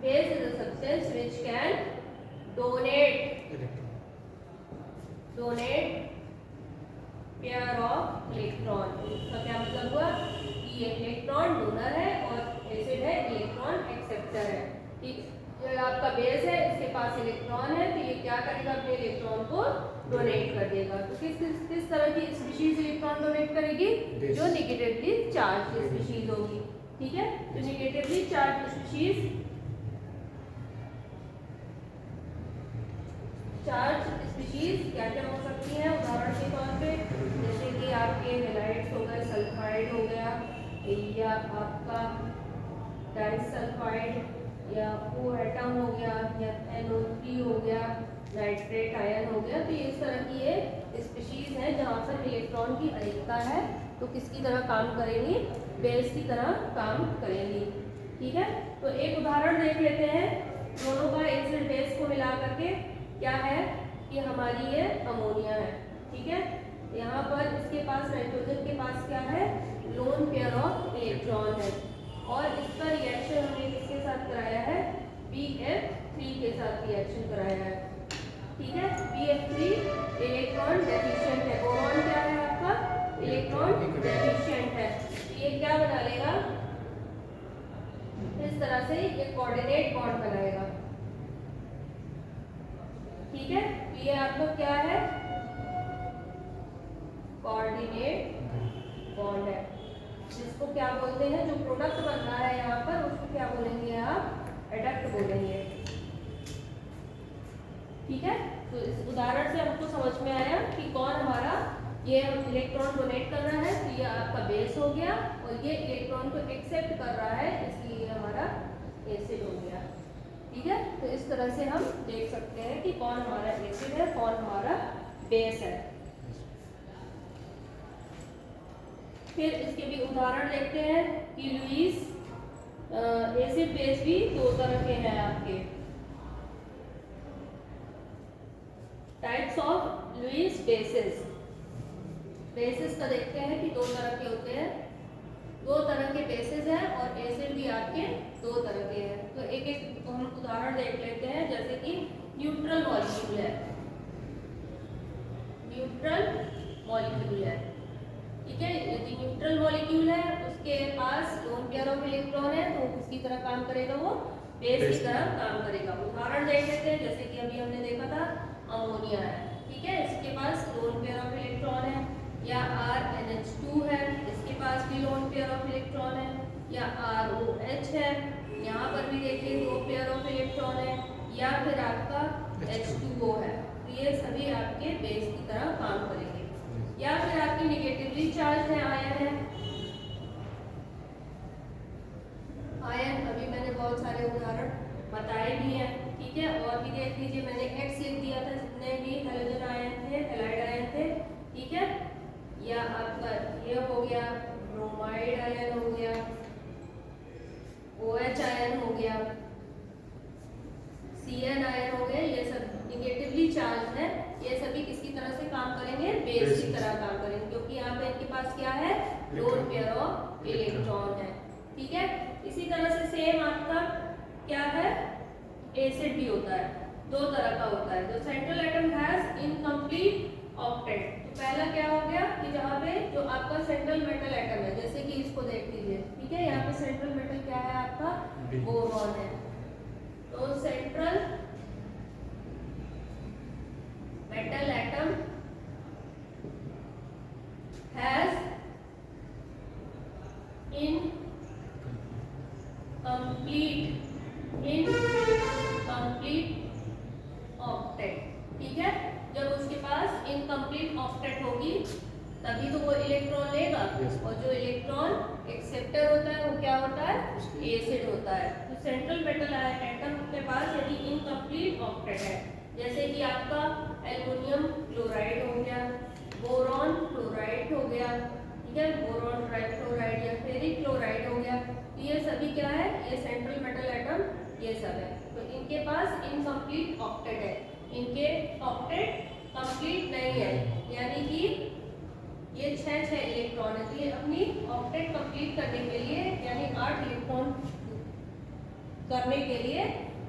base is a substance which can donate pair of electron। इसका क्या मतलब हुआ कि ये इलेक्ट्रॉन डोनर है और एसिड है इलेक्ट्रॉन एक्सेप्टर है। ठीक, ये आपका बेस है, इसके पास इलेक्ट्रॉन है, तो ये क्या करेगा? अपने इलेक्ट्रॉन को डोनेट कर देगा। तो किस तरह की स्पीशीज इलेक्ट्रॉन डोनेट करेगी? जो निगेटिवली चार्ज स्पीशीज होगी। ठीक है, तो negatively charge species, charge species क्या क्या हो सकती हैं? उदाहरण के तौर पे जैसे कि आपके हेलाइड्स हो गए, सल्फाइड हो गया, या आपका डाइसल्फाइड, या ओ एटम हो गया, या NO3 हो गया, नाइट्रेट आयन हो गया। तो ये इस तरह की ये स्पीशीज है जहाँ पर इलेक्ट्रॉन की अनेकता है, तो किसकी तरह काम करेंगी? बेस की तरह काम करेंगी। ठीक है, तो एक उदाहरण देख लेते हैं दोनों का, एसिड बेस को मिला करके। क्या है कि हमारी ये अमोनिया है। ठीक है, यहाँ पर इसके पास, नाइट्रोजन के पास क्या है? लोन पेयर ऑफ इलेक्ट्रॉन है, और इसका रिएक्शन हमने किसके साथ कराया है? BF3 के साथ रिएक्शन कराया है। ठीक है, BF3 इलेक्ट्रॉन डेफिशिएंट है, बोरॉन क्या है आपका? इलेक्ट्रॉन डेफिशिएंट है। तो ये क्या बना लेगा? इस तरह से ये कोऑर्डिनेट बॉन्ड बनाएगा। ठीक है, तो ये आपको क्या है? कोऑर्डिनेट बॉन्ड है, जिसको क्या बोलते हैं? जो प्रोडक्ट बन रहा है यहाँ पर, उसको क्या बोलेंगे आप? एडक्ट बोलेंगे। ठीक है, तो इस उदाहरण से हमको समझ में आया कि कौन हमारा ये इलेक्ट्रॉन डोनेट कर रहा है, तो ये आपका बेस हो गया, और ये इलेक्ट्रॉन को एक्सेप्ट कर रहा है, इसलिए हमारा एसिड हो गया। ठीक है, तो इस तरह से हम देख सकते हैं कि कौन हमारा एसिड है, कौन हमारा बेस है। फिर इसके भी उदाहरण देखते हैं कि लुईस एसिड बेस भी दो तरह के हैं आपके। Types of Lewis bases. Bases का देखते हैं कि दो तरह के होते हैं, दो तरह के बेसिस हैं और एसिड भी आपके दो तरह के हैं। तो एक एक हम उदाहरण देख लेते हैं, जैसे कि न्यूट्रल मॉलिक्यूल है, न्यूट्रल मॉलिक्यूल है, ठीक है। यदि न्यूट्रल मॉलिक्यूल है उसके पास लोन पेयर ऑफ इलेक्ट्रॉन है तो किसकी तरह काम करेगा, वो बेस की तरह काम करेगा। उदाहरण देख लेते हैं, जैसे कि अभी हमने देखा था अमोनिया है, ठीक है, इसके पास लोन पेयर ऑफ इलेक्ट्रॉन है, या RNH2 है, इसके पास भी लोन पेयर ऑफ इलेक्ट्रॉन है, या ROH है, यहाँ पर भी देखिए दो पेयर ऑफ इलेक्ट्रॉन है, या फिर आपका H2O है। तो ये सभी आपके बेस की तरह काम करेंगे। या फिर आपकी निगेटिवली चार्ज है, आयन है, आयन अभी मैंने बहुत सारे उदाहरण बताए भी हैं, ठीक है। और भी देख लीजिए, मैंने X लिख दिया था, जितने भी हेलोजन आयन थे, हैलाइड आयन थे, ठीक है। या आपका ये हो गया ब्रोमाइड आयन हो गया, OH आयन हो गया, CN आयन हो गए, ये सब निगेटिवली चार्ज है। ये सभी किसकी तरह से काम करेंगे, बेस की तरह काम करेंगे, क्योंकि यहाँ पे इनके पास क्या है, लोन पेयर ऑफ इलेक्ट्रॉन है, ठीक है। इसी तरह से सेम आपका क्या है, एसिड भी होता है, दो तरह का होता है। जो central atom has incomplete octet. तो पहला क्या हो गया कि जहाँ पे जो आपका सेंट्रल मेटल एटम है, जैसे कि इसको देख लीजिए, ठीक है, यहाँ पे सेंट्रल मेटल क्या है आपका, बोरॉन है। तो central metal atom has incomplete octet, ठीक है। जब उसके पास इनकम्प्लीट ऑक्टेट होगी तभी तो वो इलेक्ट्रॉन लेगा, और जो इलेक्ट्रॉन एक्सेप्टर होता है वो क्या होता है, एसिड होता है। तो सेंट्रल मेटल एटम के पास यदि इनकम्प्लीट ऑक्टेट है, जैसे कि आपका एल्युमिनियम क्लोराइड हो गया, बोरॉन क्लोराइड हो गया, ठीक है, बोरॉन ट्राइक्लोराइड या फेरिक क्लोराइड हो गया, तो ये सभी क्या है, ये सेंट्रल मेटल एटम ये सब है। तो इनके पास इनकम्प्लीट ऑक्टेट है, इनके ऑक्टेट कंप्लीट नहीं है, यानी कि ये 6 इलेक्ट्रॉन है, तो ये अपनी ऑक्टेट कंप्लीट करने के लिए, यानी 8 इलेक्ट्रॉन करने के लिए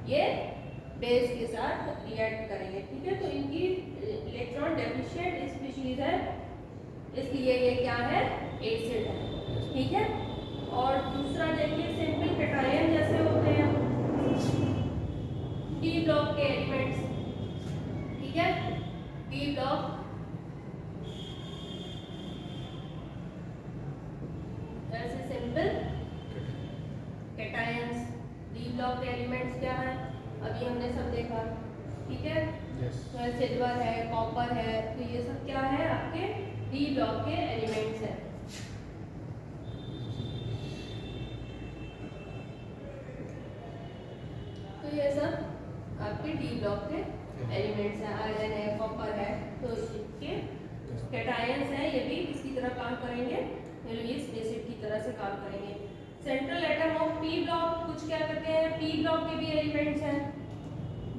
ये बेस के साथ रिएक्ट करेंगे, ठीक है। तो इनकी इलेक्ट्रॉन डेफिशिएंट स्पीशीज है, इसलिए ये क्या है, एसिड है, ठीक है। और दूसरा देखिए, सिंपल कैटायन जैसे होते हैं, डी ब्लॉक के एलिमेंट्स, ठीक है, डी ब्लॉक ऐसे सिंपल कैटायंस, डी ब्लॉक के एलिमेंट्स क्या है, अभी हमने सब देखा, ठीक है। तो सिल्वर है, कॉपर है, तो ये सब क्या है, आपके डी ब्लॉक के एलिमेंट्स हैं। तो ये सब आपके डी ब्लॉक के एलिमेंट्स हैं, आयरन है, कॉपर है, तो इसके कैटायंस हैं, ये भी किसकी तरह काम करेंगे, लुईस एसिड की तरह से काम करेंगे। Central atom of P block कुछ क्या करते हैं, पी ब्लॉक के भी एलिमेंट्स हैं,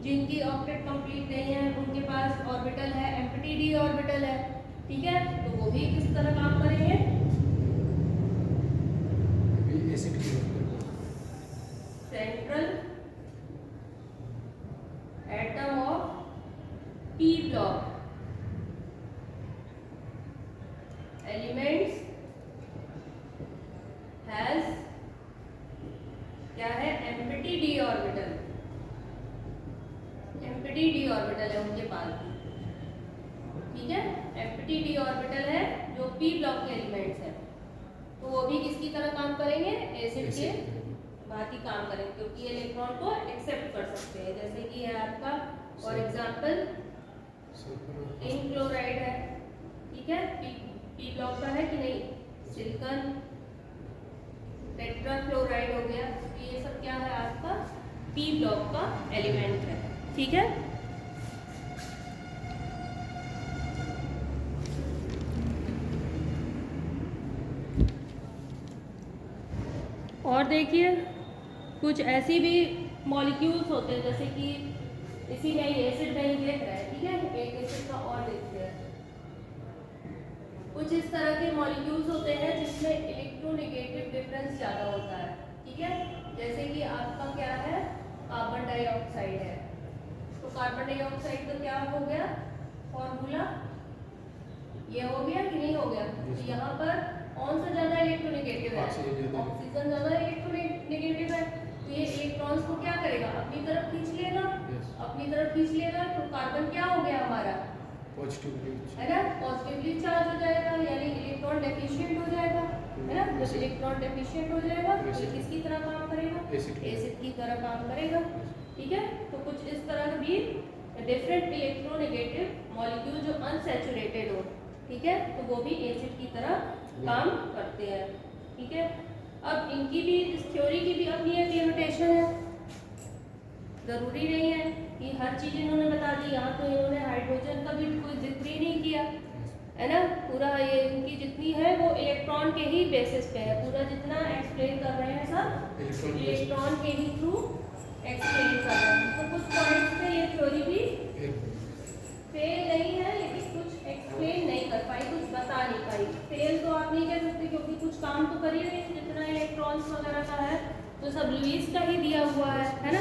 जिनकी ऑक्टेट कंप्लीट नहीं है, उनके पास ऑर्बिटल है, एम्प्टी डी ऑर्बिटल है, ठीक है। तो वो भी किस तरह काम करेंगे, central atom of P block elements has क्या है, empty D orbital, empty D orbital है उनके पास, ठीक है, एम्प्टी डी ऑर्बिटल है जो पी ब्लॉक के एलिमेंट्स है। तो वो भी किसकी तरह काम करेंगे, एसिड के भांति काम करेंगे, क्योंकि ये इलेक्ट्रॉन को एक्सेप्ट कर सकते हैं। जैसे कि है आपका फॉर एग्जांपल इन क्लोराइड है, ठीक है, पी ब्लॉक का है कि नहीं, सिलिकॉन टेट्राफ्लोराइड हो गया, तो ये सब क्या है आपका पी ब्लॉक का एलिमेंट है, ठीक है। और देखिए कुछ ऐसी भी मॉलिक्यूल्स होते हैं, जैसे कि इसी में ही एसिड में ही देख रहे हैं, ठीक है, एक एसिड का और देखते हैं। कुछ इस तरह के मॉलिक्यूल्स होते हैं जिसमें इलेक्ट्रोनेगेटिव डिफरेंस ज़्यादा होता है, ठीक है। जैसे कि आपका क्या है, कार्बन डाइऑक्साइड है, तो कार्बन डाइऑक्साइड का क्या हो गया फॉर्मूला, ये हो गया कि नहीं हो गया। तो यहाँ पर कौन सा ज़्यादा इलेक्ट्रोनेगेटिव है, ऑक्सीजन ज़्यादा इलेक्ट्रोनेगेटिव है। तो ये इलेक्ट्रॉन्स को क्या करेगा, अपनी तरफ खींच लेगा, अपनी तरफ खींच लेगा, तो कार्बन क्या हो गया हमारा, है ना, पॉजिटिवली चार्ज हो जाएगा, यानी इलेक्ट्रॉन डेफिशिएंट हो जाएगा, है ना। जब इलेक्ट्रॉन डेफिशिएंट हो जाएगा तो ये किसकी तरह काम करेगा, एसिड की तरह काम करेगा, ठीक है। तो कुछ इस तरह भी डिफरेंट इलेक्ट्रोनेगेटिव मॉलिक्यूल जो अनसैचुरेटेड हो, ठीक है, तो वो भी एसिड की तरह काम करते हैं, ठीक है। अब इनकी भी, इस थ्योरी की भी अपनी एक लिमिटेशन है, ज़रूरी नहीं है कि हर चीज़ इन्होंने बता दी। यहाँ तो इन्होंने हाइड्रोजन का भी कोई जिक्र ही नहीं किया, है ना। पूरा ये इनकी जितनी है वो इलेक्ट्रॉन के ही बेसिस पे है, पूरा जितना एक्सप्लेन कर रहे हैं सब इलेक्ट्रॉन के ही थ्रू एक्सप्लेन कर रहे हैं। तो कुछ पॉइंट्स पे ये थ्योरी भी फेल नहीं है, लेकिन कुछ एक्सप्लेन नहीं कर पाई, कुछ बता नहीं पाई। फेल तो आप नहीं कह सकते क्योंकि कुछ काम तो कर ही रही है, जितना इलेक्ट्रॉन्स वगैरह का है तो सब लुईस का ही दिया हुआ है ना।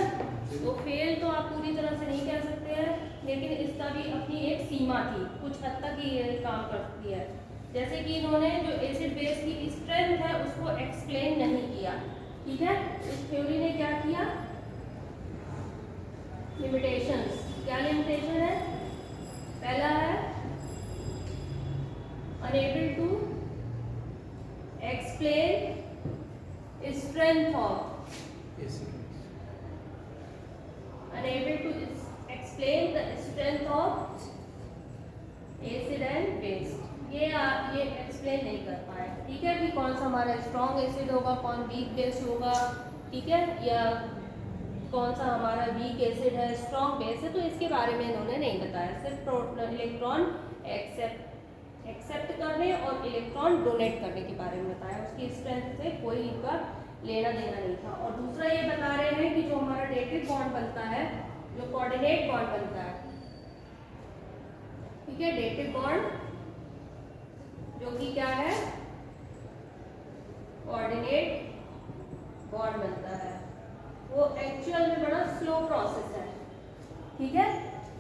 तो फेल तो आप पूरी तरह से नहीं कह सकते हैं, लेकिन इसका भी अपनी एक सीमा थी, कुछ हद तक ही ये काम करती है। जैसे कि इन्होंने जो एसिड बेस की स्ट्रेंथ है उसको एक्सप्लेन नहीं किया, ठीक है। इस थ्योरी ने क्या किया, लिमिटेशंस, क्या लिमिटेशन है, पहला है unable to explain strength of, unable to explain the strength of acid and base। ये आप ये एक्सप्लेन नहीं कर पाए, ठीक है, कि कौन सा हमारा स्ट्रॉन्ग एसिड होगा, कौन वीक बेस होगा, ठीक है, या कौन सा हमारा वीक एसिड है, स्ट्रॉन्ग बेस है, तो इसके बारे में इन्होंने नहीं बताया। सिर्फ इलेक्ट्रॉन एक्सेप्ट करने और इलेक्ट्रॉन डोनेट करने के बारे में बताया, उसकी स्ट्रेंथ से कोई इनका लेना देना नहीं था। और दूसरा ये बता रहे हैं कि जो हमारा डेटिव बॉन्ड बनता है, जो कोऑर्डिनेट बॉन्ड बनता है, ठीक है, डेटिव बॉन्ड जो कि क्या है, कोऑर्डिनेट बॉन्ड बनता है, वो एक्चुअल में बड़ा स्लो प्रोसेस है, ठीक है।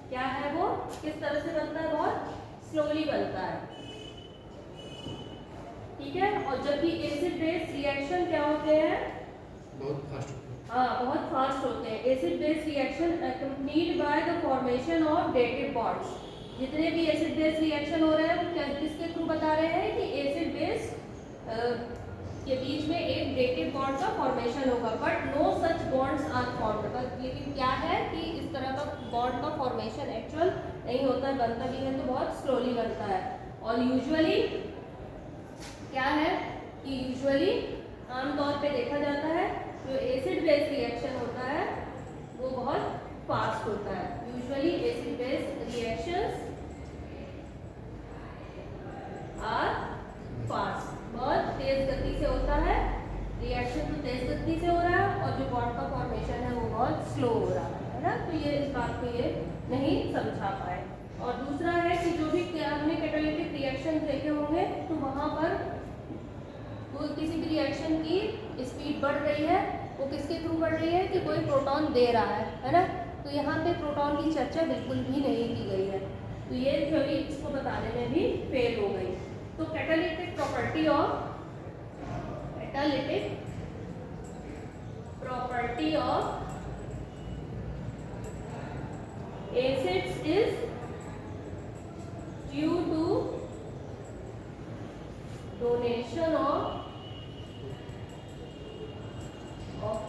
क्या है वो, किस तरह से बनता है, बहुत स्लोली बनता है, ठीक है। और जब भी एसिड बेस रिएक्शन क्या होते हैं, बहुत फास्ट होते हैं, हाँ बहुत फास्ट होते हैं। Acid base reaction accompanied by the formation of dative bonds. जितने भी एसिड बेस रिएक्शन हो रहे हैं वो किसके थ्रू बता रहे हैं कि एसिड बेस के बीच में एक डेटिव बॉन्ड का फॉर्मेशन होगा, but no such bonds are formed. But लेकिन क्या है कि इस तरह का बॉन्ड का फॉर्मेशन एक्चुअल नहीं होता है, बनता भी है तो बहुत स्लोली बनता है। और यूजुअली क्या है कि यूजुअली आमतौर पे देखा जाता है जो एसिड बेस रिएक्शन होता है वो बहुत फास्ट होता है। Usually acid base reactions are fast, बहुत तेज गति से होता है रिएक्शन, तो तेज गति से हो रहा है, और जो बॉन्ड का फॉर्मेशन है वो बहुत स्लो हो रहा है ना। तो ये इस बात को ये नहीं समझा पाए। और दूसरा है कि जो भी हमने कैटालिटिक रिएक्शन देखे होंगे तो वहाँ पर वो किसी भी रिएक्शन की स्पीड बढ़ रही है, वो किसके थ्रू बढ़ रही है कि कोई प्रोटॉन दे रहा है ना। तो यहाँ पे प्रोटॉन की चर्चा बिल्कुल भी नहीं की गई है, तो ये थ्योरी इसको बताने में भी फेल हो गई। तो catalytic property of acids is due to donation of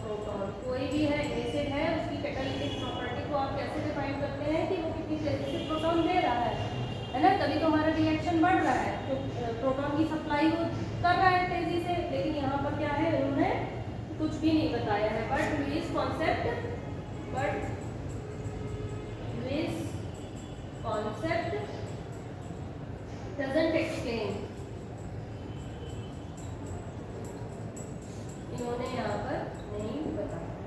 proton. कोई भी है एसिड है, उसकी कैटालिटिक प्रॉपर्टी को आप कैसे डिफाइन करते हैं कि वो कितनी तेजी से प्रोटॉन दे रहा है ना, तभी तो हमारा रिएक्शन बढ़ रहा है, तो प्रोटॉन की सप्लाई वो कर रहा है तेजी से। लेकिन यहाँ पर क्या है, उन्होंने कुछ भी नहीं बताया है, but Lewis concept doesn't explain, इन्होंने यहाँ पर नहीं बताया।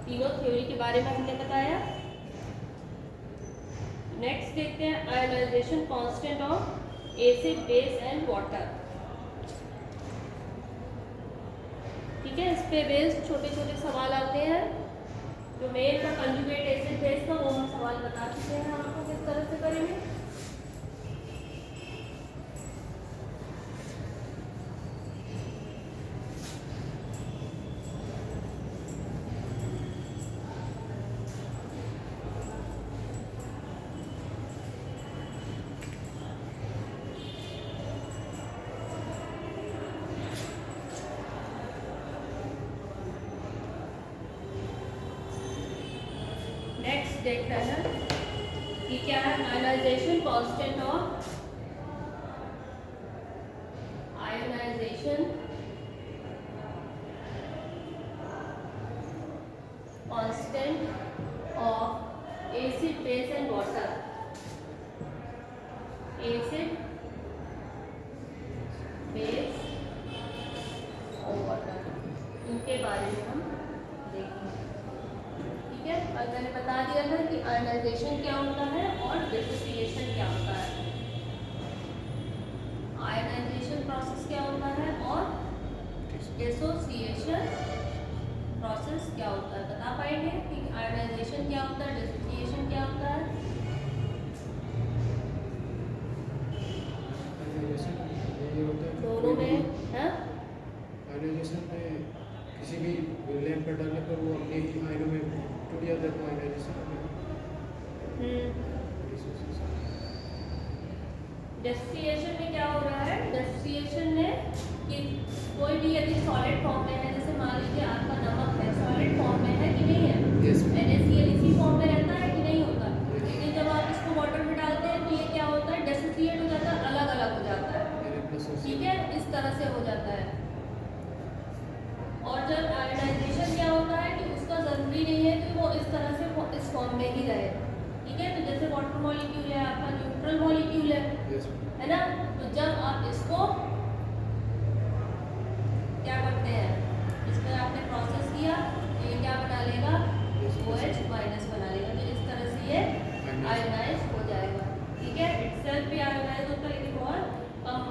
तीनों थ्योरी के बारे में हमने बताया। नेक्स्ट देखते हैं ionisation constant of acid, base and water. ठीक है, इस पे बेस्ड छोटे छोटे सवाल आते हैं। जो मेन का कंजुगेट एसिड बेस का वो हम सवाल बता चुके हैं आपको किस तरह से करेंगे। नेक्स्ट देखते हैं कि क्या है ionisation constant of acid, base and water. Acid, base और वाटर, इनके बारे में हम देखेंगे। ठीक है, और मैंने बता दिया था कि आयोनाइजेशन क्या होता है और डिसोसिएशन क्या होता है। आयोनाइजेशन प्रोसेस क्या होता है और डिसोसिएशन प्रोसेस क्या होता है, बता पाएंगे कि आयोनाइजेशन क्या होता है, डिसोसिएशन क्या होता है। दोनों में है आयोनाइजेशन में किसी भी लैंप पर डालने पर वो अपने ही आयनों में टूट जाता है, तो आयोनाइजेशन डिसोसिएशन में क्या हो रहा है, डिसोसिएशन में कि कोई भी यदि सॉलिड फॉर्म में है, जैसे मान लीजिए आपका नमक है, सॉलिड फॉर्म में है कि नहीं है, NaCl इसी फॉर्म में रहता है कि नहीं होता, लेकिन जब आप इसको वाटर में डालते हैं तो ये क्या होता है, डिसोसिएट हो जाता है, अलग अलग हो जाता है। ठीक है, इस तरह से हो जाता है। और जब आयोनाइजेशन क्या होता है कि उसका जरूरी नहीं है कि वो इस तरह से इस फॉर्म में ही रहे। ठीक है, तो जैसे वाटर मॉलिक्यूल है आपका न्यूट्रल मॉलिक्यूल है ना, तो जब आप इसको क्या करते हैं, इसमें आपने प्रोसेस किया तो ये क्या बना लेगा, OH माइनस बना लेगा, तो इस तरह से ये आयोनाइज हो जाएगा। ठीक है, इटसेल्फ भी आयोनाइज होता है, लेकिन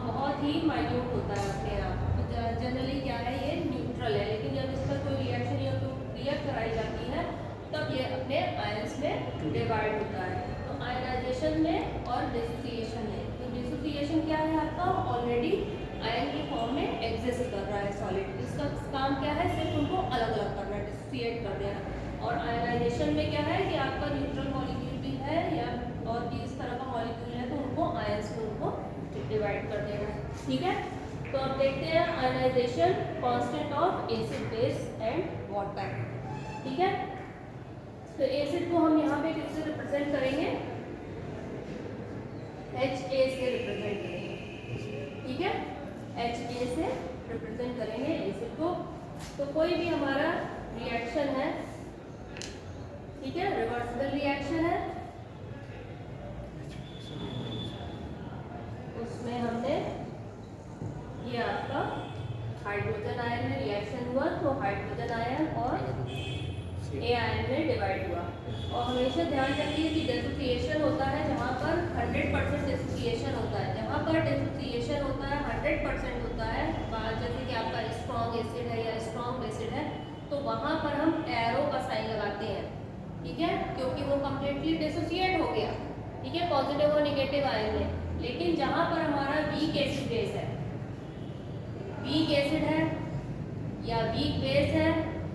बहुत ही माइन्यूट होता है अपने आप। तो जनरली क्या है, ये न्यूट्रल है, लेकिन जब इस पर कोई रिएक्शन या तो क्रिया कराई जाती है तब ये अपने आयंस में डिवाइड होता है। तो आयोनाइजेशन में और डिसोसिएशन में, तो डिसोसिएशन क्या है आपका, ऑलरेडी आयन की फॉर्म में एग्जिस्ट कर रहा है सॉलिड, इसका काम क्या है, सिर्फ उनको अलग अलग करना, डिसोसिएट कर देना। और आयोनाइजेशन में क्या है कि आपका न्यूट्रल मॉलिक्यूल भी है या और भी इस तरह का मॉलिक्यूल है, तो उनको आयंस में उनको डिवाइड कर देना है। ठीक है, तो अब देखते हैं ionisation constant of acid, base and water. ठीक है, तो एसिड को हम यहाँ पे किससे रिप्रेजेंट करेंगे, Ha से रिप्रेजेंट करेंगे। ठीक है, Ha से रिप्रेजेंट करेंगे एसिड को। तो कोई भी हमारा रिएक्शन है, ठीक है, रिवर्सिबल रिएक्शन है, उसमें हमने ये आपका हाइड्रोजन आयन में रिएक्शन हुआ, तो हाइड्रोजन आयन और ए आयन में डिवाइड हुआ। और हमेशा ध्यान रखिए कि डिसोसिएशन होता है जहाँ पर 100% डिसोसिएशन होता है, जहाँ पर डिसोसिएशन होता है 100% होता है, जैसे कि आपका स्ट्रॉन्ग एसिड है या स्ट्रॉन्ग बेसिड है, तो वहाँ पर हम एरो का साइन लगाते हैं। ठीक है, क्योंकि वो कम्प्लीटली डिसोसिएट हो गया। ठीक है, पॉजिटिव और निगेटिव आयन में। लेकिन जहाँ पर हमारा वीक एसिड बेस है, वीक एसिड है या वीक बेस है,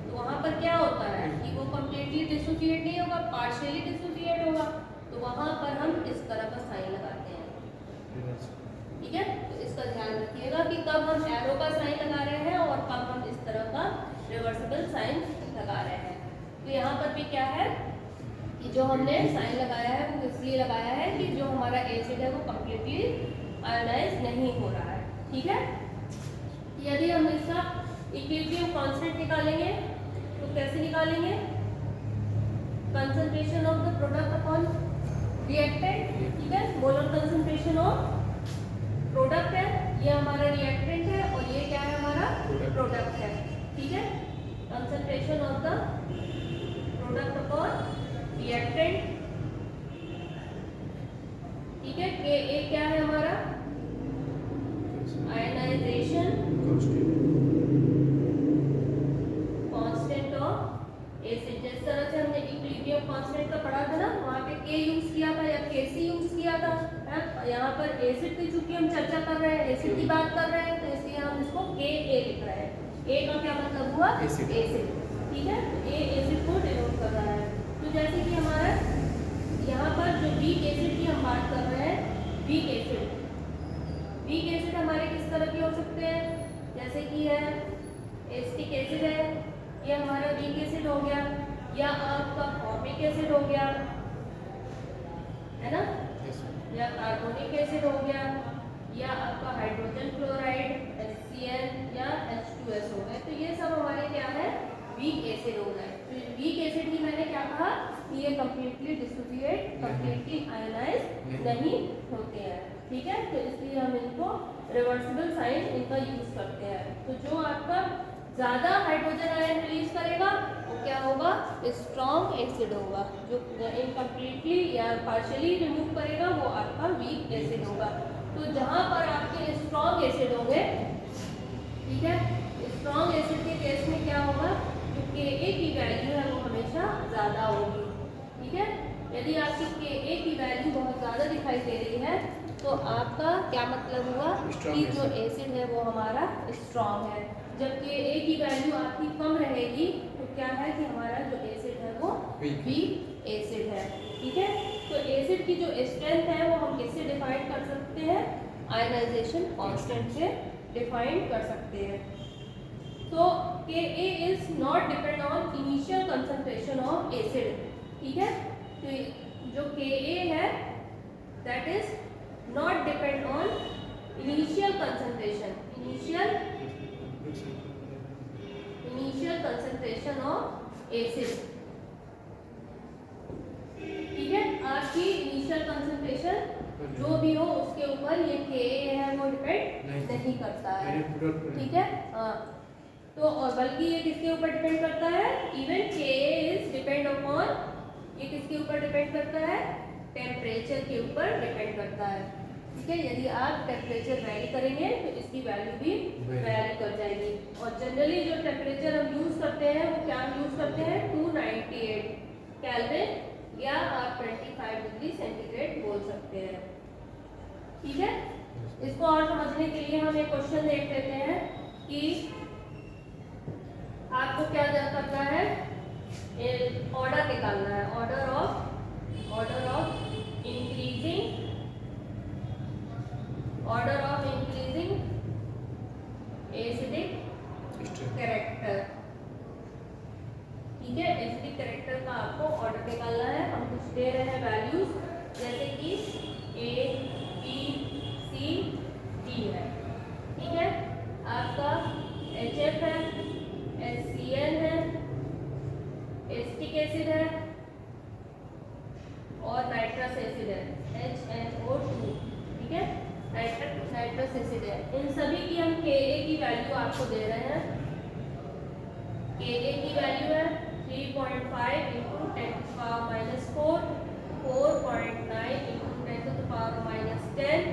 तो वहाँ पर क्या होता है कि वो कम्प्लीटली डिसोसिएट नहीं होगा, पार्शियली डिसोसिएट होगा, तो वहाँ पर हम इस तरह का साइन लगाते हैं। ठीक है, तो इसका ध्यान रखिएगा कि कब हम एरो का साइन लगा रहे हैं और कब हम इस तरह का रिवर्सिबल साइन लगा रहे हैं। तो यहाँ पर भी क्या है कि जो हमने साइन लगाया है वो इसलिए लगाया है कि जो हमारा एसिड है वो कम्प्लीटली आयोनाइज नहीं हो रहा है। ठीक है, यदि हम इसका इक्विलिब्रियम कांस्टेंट निकालेंगे तो कैसे निकालेंगे, concentration of the product upon reactant. ठीक है, मोलर कंसंट्रेशन ऑफ प्रोडक्ट है, ये हमारा रिएक्टेंट है और ये क्या है, हमारा प्रोडक्ट है। ठीक है, कंसंट्रेशन ऑफ द क्या है हमारा आयनाइजेशन कांस्टेंट ऑफ एसिड। जिस तरह से हमने इक्विलिब्रियम कांस्टेंट का पढ़ा था ना, वहाँ पे के यूज किया था या केसी यूज किया था। यहाँ पर एसिड की चूंकि हम चर्चा कर रहे हैं, एसिड की बात कर रहे हैं, तो इसलिए हम इसको के ए लिख रहे हैं। ए का क्या मतलब हुआ एसिड। ठीक है, ए एसिड को डिनोट कर रहा है। तो जैसे कि हमारा यहाँ पर जो वीक एसिड की हम बात कर रहे हैं, वीक एसिड हमारे किस तरह के हो सकते हैं, जैसे कि है एसिटिक एसिड है, ये हमारा वीक एसिड हो गया, या आपका फॉर्मिक एसिड हो गया, है ना, या कार्बोनिक एसिड हो गया, या आपका हाइड्रोजन क्लोराइड HCl या H2S हो गए। तो ये सब हमारे क्या है, वीक एसिड हो गए। तो वीक एसिड ही मैंने क्या कहा कि ये कंप्लीटली डिसोसिएट, कंप्लीटली आयनाइज नहीं होते हैं। ठीक है, तो इसलिए हम इनको रिवर्सिबल साइन इनका यूज करते हैं। तो जो आपका ज्यादा हाइड्रोजन आयन रिलीज करेगा वो क्या होगा, स्ट्रॉन्ग एसिड होगा। जो इनकम्प्लीटली या पार्शियली रिमूव करेगा वो आपका वीक एसिड होगा। तो जहां पर आपके स्ट्रॉन्ग एसिड होंगे, ठीक है, स्ट्रॉन्ग एसिड के केस में क्या होगा, जो Ka की वैल्यू है वो हमेशा ज्यादा होगी। ठीक है, यदि आपकी Ka की वैल्यू बहुत ज्यादा दिखाई दे रही है तो आपका क्या मतलब हुआ कि जो एसिड है वो हमारा स्ट्रॉन्ग है। जब Ka की वैल्यू आपकी कम रहेगी तो क्या है कि हमारा जो एसिड है वो वीक एसिड है। ठीक है, तो एसिड की जो स्ट्रेंथ है वो हम किससे डिफाइन कर सकते हैं, आयनाइजेशन कांस्टेंट से डिफाइन कर सकते हैं। तो Ka is not depend on initial concentration of acid. ठीक है, तो जो Ka है that is not depend on initial concentration, initial concentration of acid. ठीक है, आपकी इनिशियल कंसंट्रेशन जो भी हो उसके ऊपर ये Ka है वो डिपेंड नहीं करता है। ठीक है, हाँ, तो और बल्कि ये किसके ऊपर डिपेंड करता है, even Ka is depend upon, ये किसके ऊपर डिपेंड करता है, टेम्परेचर के ऊपर डिपेंड करता है। ठीक है, यदि आप टेम्परेचर वैरी करेंगे तो इसकी वैल्यू भी वैरी कर जाएगी। और जनरली जो टेम्परेचर हम यूज करते हैं वो क्या यूज करते हैं, 298 केल्विन या आप 25 डिग्री सेंटीग्रेड बोल सकते हैं। ठीक है, इसको और समझने के लिए हम एक क्वेश्चन देख लेते हैं कि आपको क्या करना है, ऑर्डर निकालना है, order of increasing acidic character. ठीक है, एसिडिक कैरेक्टर का आपको ऑर्डर निकालना है। हम कुछ दे रहे हैं वैल्यूज, जैसे कि A, B, C, D है। ठीक है, आपका HF है, HCl है, एसिटिक एसिड है और नाइट्रस एसिड है, HNO2। ठीक है, नाइट्रस एसिड है। इन सभी की हम Ka की वैल्यू आपको दे रहे हैं। Ka की वैल्यू है 3.5 इंटू 10⁻⁴, 4.9 इंटू 10⁻⁻10,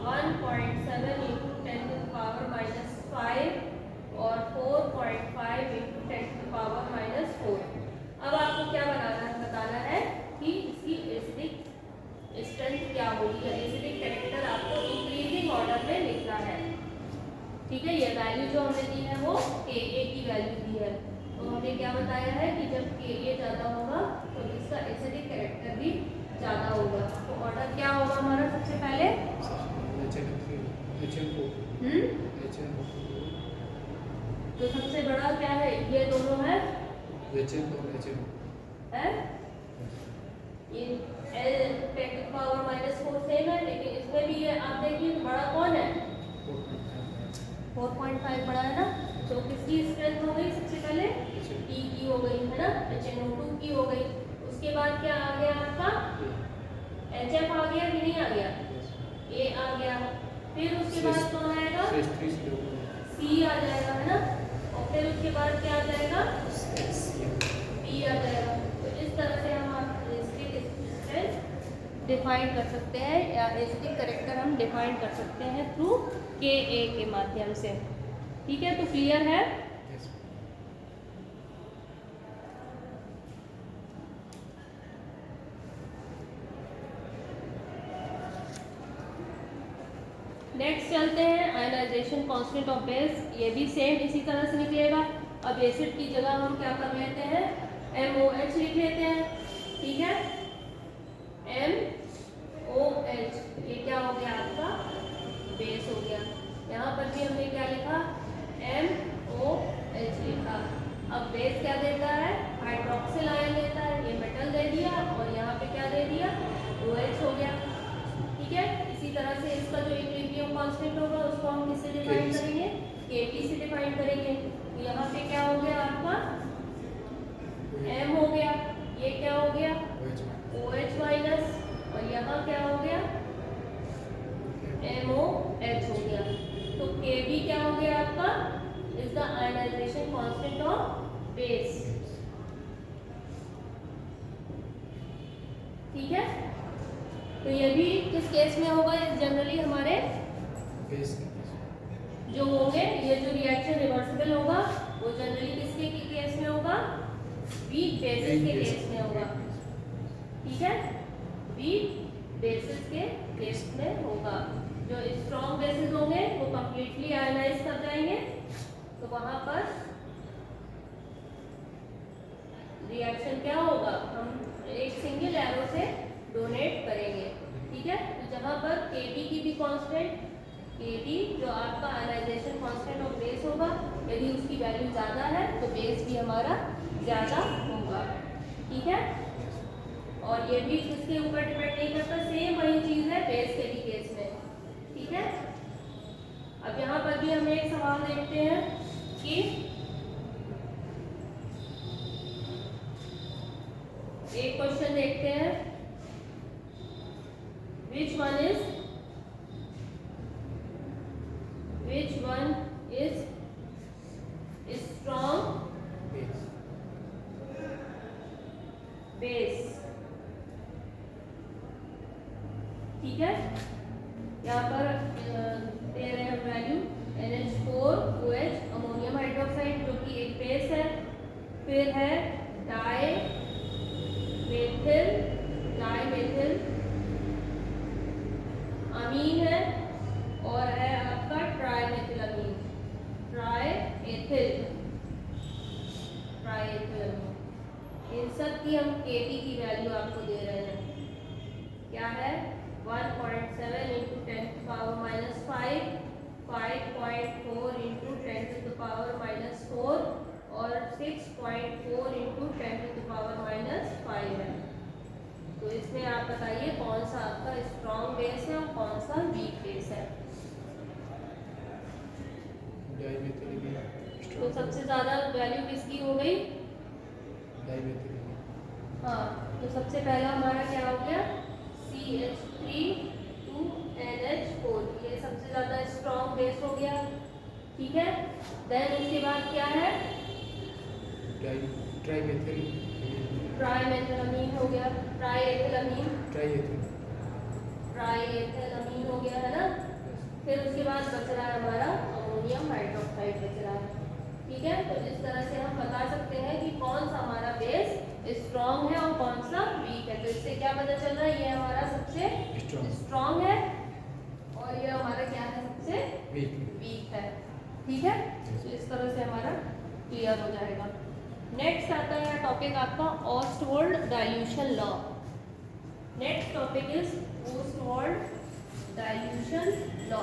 1.7 इंटू 10⁻⁻5 और 4.5 इंटू 10⁻⁻4। अब आपको क्या बताना है कि इसकी एसिडिक स्ट्रेंथ क्या होगी, एसिडिक कैरेक्टर आपको इंक्रीजिंग ऑर्डर में लिखना है। ठीक है, ये वैल्यू जो हमने दी है वो Ka की वैल्यू दी है। तो हमने क्या बताया है कि जब Ka ज़्यादा होगा तो इसका एसिडिक कैरेक्टर भी ज़्यादा होगा। तो ऑर्डर क्या होगा हमारा, सबसे पहले तो सबसे बड़ा क्या है, ये दोनों है ये 10⁻⁻4 सेम है, लेकिन इसमें भी ये आप देखिए तो बड़ा कौन है, 4.5 बड़ा है ना। तो किसकी स्ट्रेंथ हो गई, सबसे पहले T की हो गई है ना, HNO2 की हो गई। उसके बाद क्या आ गया आपका, HF आ गया कि नहीं आ गया, A आ गया। फिर उसके बाद कौन आएगा, C आ जाएगा है ना, और फिर उसके बाद क्या आ जाएगा, B आ जाएगा। तो इस तरह से हम एसिडिक स्ट्रेंथ डिफाइन कर सकते हैं, या एसिडिक करेक्टर हम डिफाइन कर सकते हैं थ्रू Ka के माध्यम से। ठीक है, तो क्लियर है। Yes. नेक्स्ट चलते हैं आयनाइजेशन कांस्टेंट ऑफ बेस। ये भी सेम इसी तरह से निकलेगा। अब एसिड की जगह हम क्या कर लेते हैं, MOH लिख लेते हैं। ठीक है, MOH, ये क्या हो गया आपका, बेस हो गया। यहाँ पर भी हमने क्या लिखा, MOH लिखा। अब बेस क्या देता है, हाइड्रोक्सिल आयन देता है, ये मेटल दे दिया, और यहाँ पे क्या दे दिया, OH हो गया। ठीक है, इसी तरह से इसका जो इक्विलिब्रियम कांस्टेंट होगा उसको हम किससे डिफाइन करेंगे, Kp से डिफाइन करेंगे। तो यहाँ पे क्या हो गया आपका, M हो गया, ये क्या हो गया, OH माइनस, और यहाँ क्या हो गया, MOH हो गया। तो Kb क्या हो गया आपका, is the ionisation constant of base. ठीक है, तो ये भी किस केस में होगा, जनरली हमारे Base. जो होंगे, ये जो रिएक्शन रिवर्सिबल होगा वो जनरली किसके केस में होगा, वीक बेसिस के केस में होगा। ठीक है, वीक बेसिस के केस में होगा। जो स्ट्रॉन्ग बेसिस होंगे वो कंप्लीटली आयनाइज कर जाएंगे, तो वहां पर रिएक्शन क्या होगा, हम एक सिंगल एरो से डोनेट करेंगे। ठीक है, तो जहां पर Kb की भी कांस्टेंट, Kb जो आपका आयनाइजेशन कांस्टेंट ऑफ बेस होगा, यदि उसकी वैल्यू ज़्यादा है तो बेस भी हमारा ज़्यादा होगा। ठीक है, और ये भी किसके ऊपर डिपेंड नहीं करता, सेम वही चीज़ है बेस के भी केस में। ठीक है, अब यहाँ पर भी हम एक सवाल देखते हैं कि एक क्वेश्चन देखते हैं, which one is strong base। ठीक है, यहाँ पर दे रहे हैं वैल्यू NH4OH अमोनियम हाइड्रोक्साइड जो कि एक बेस है, फिर है डाई मेथिल अमीन है, और है आपका ट्राईएथिल अमीन। इन सब की हम Kb की वैल्यू आपको दे रहे हैं, क्या है 1.7 इंटू 10⁻⁵, 5.4 इंटू 10⁻⁴, और 6.4 इंटू 10⁻⁵ है। तो इसमें आप बताइए कौन सा आपका स्ट्रॉन्ग बेस है और कौन सा वीक बेस है। तो सबसे ज़्यादा वैल्यू किसकी हो गई, हाँ, तो सबसे पहला हमारा क्या हो गया, CH3 ये सबसे ज़्यादा स्ट्रॉन्ग बेस हो गया। ठीक है, देन उसके बाद क्या है, ट्राईमेथिल अमीन हो गया, ट्राईएथिल अमीन हो गया, है ना। फिर उसके बाद बच रहा है हमारा अमोनियम हाइड्रोक्साइड बच रहा है। ठीक है, तो इस तरह से हम बता सकते हैं कि कौन सा हमारा बेस स्ट्रॉन्ग है और कौन सा वीक है। तो इससे क्या पता चल रहा है, ये हमारा सबसे स्ट्रॉन्ग है और ये हमारा क्या है, सबसे वीक है। ठीक है, तो इस तरह से हमारा क्लियर हो जाएगा। नेक्स्ट आता है टॉपिक आपका Ostwald dilution law. Next topic is Ostwald dilution law.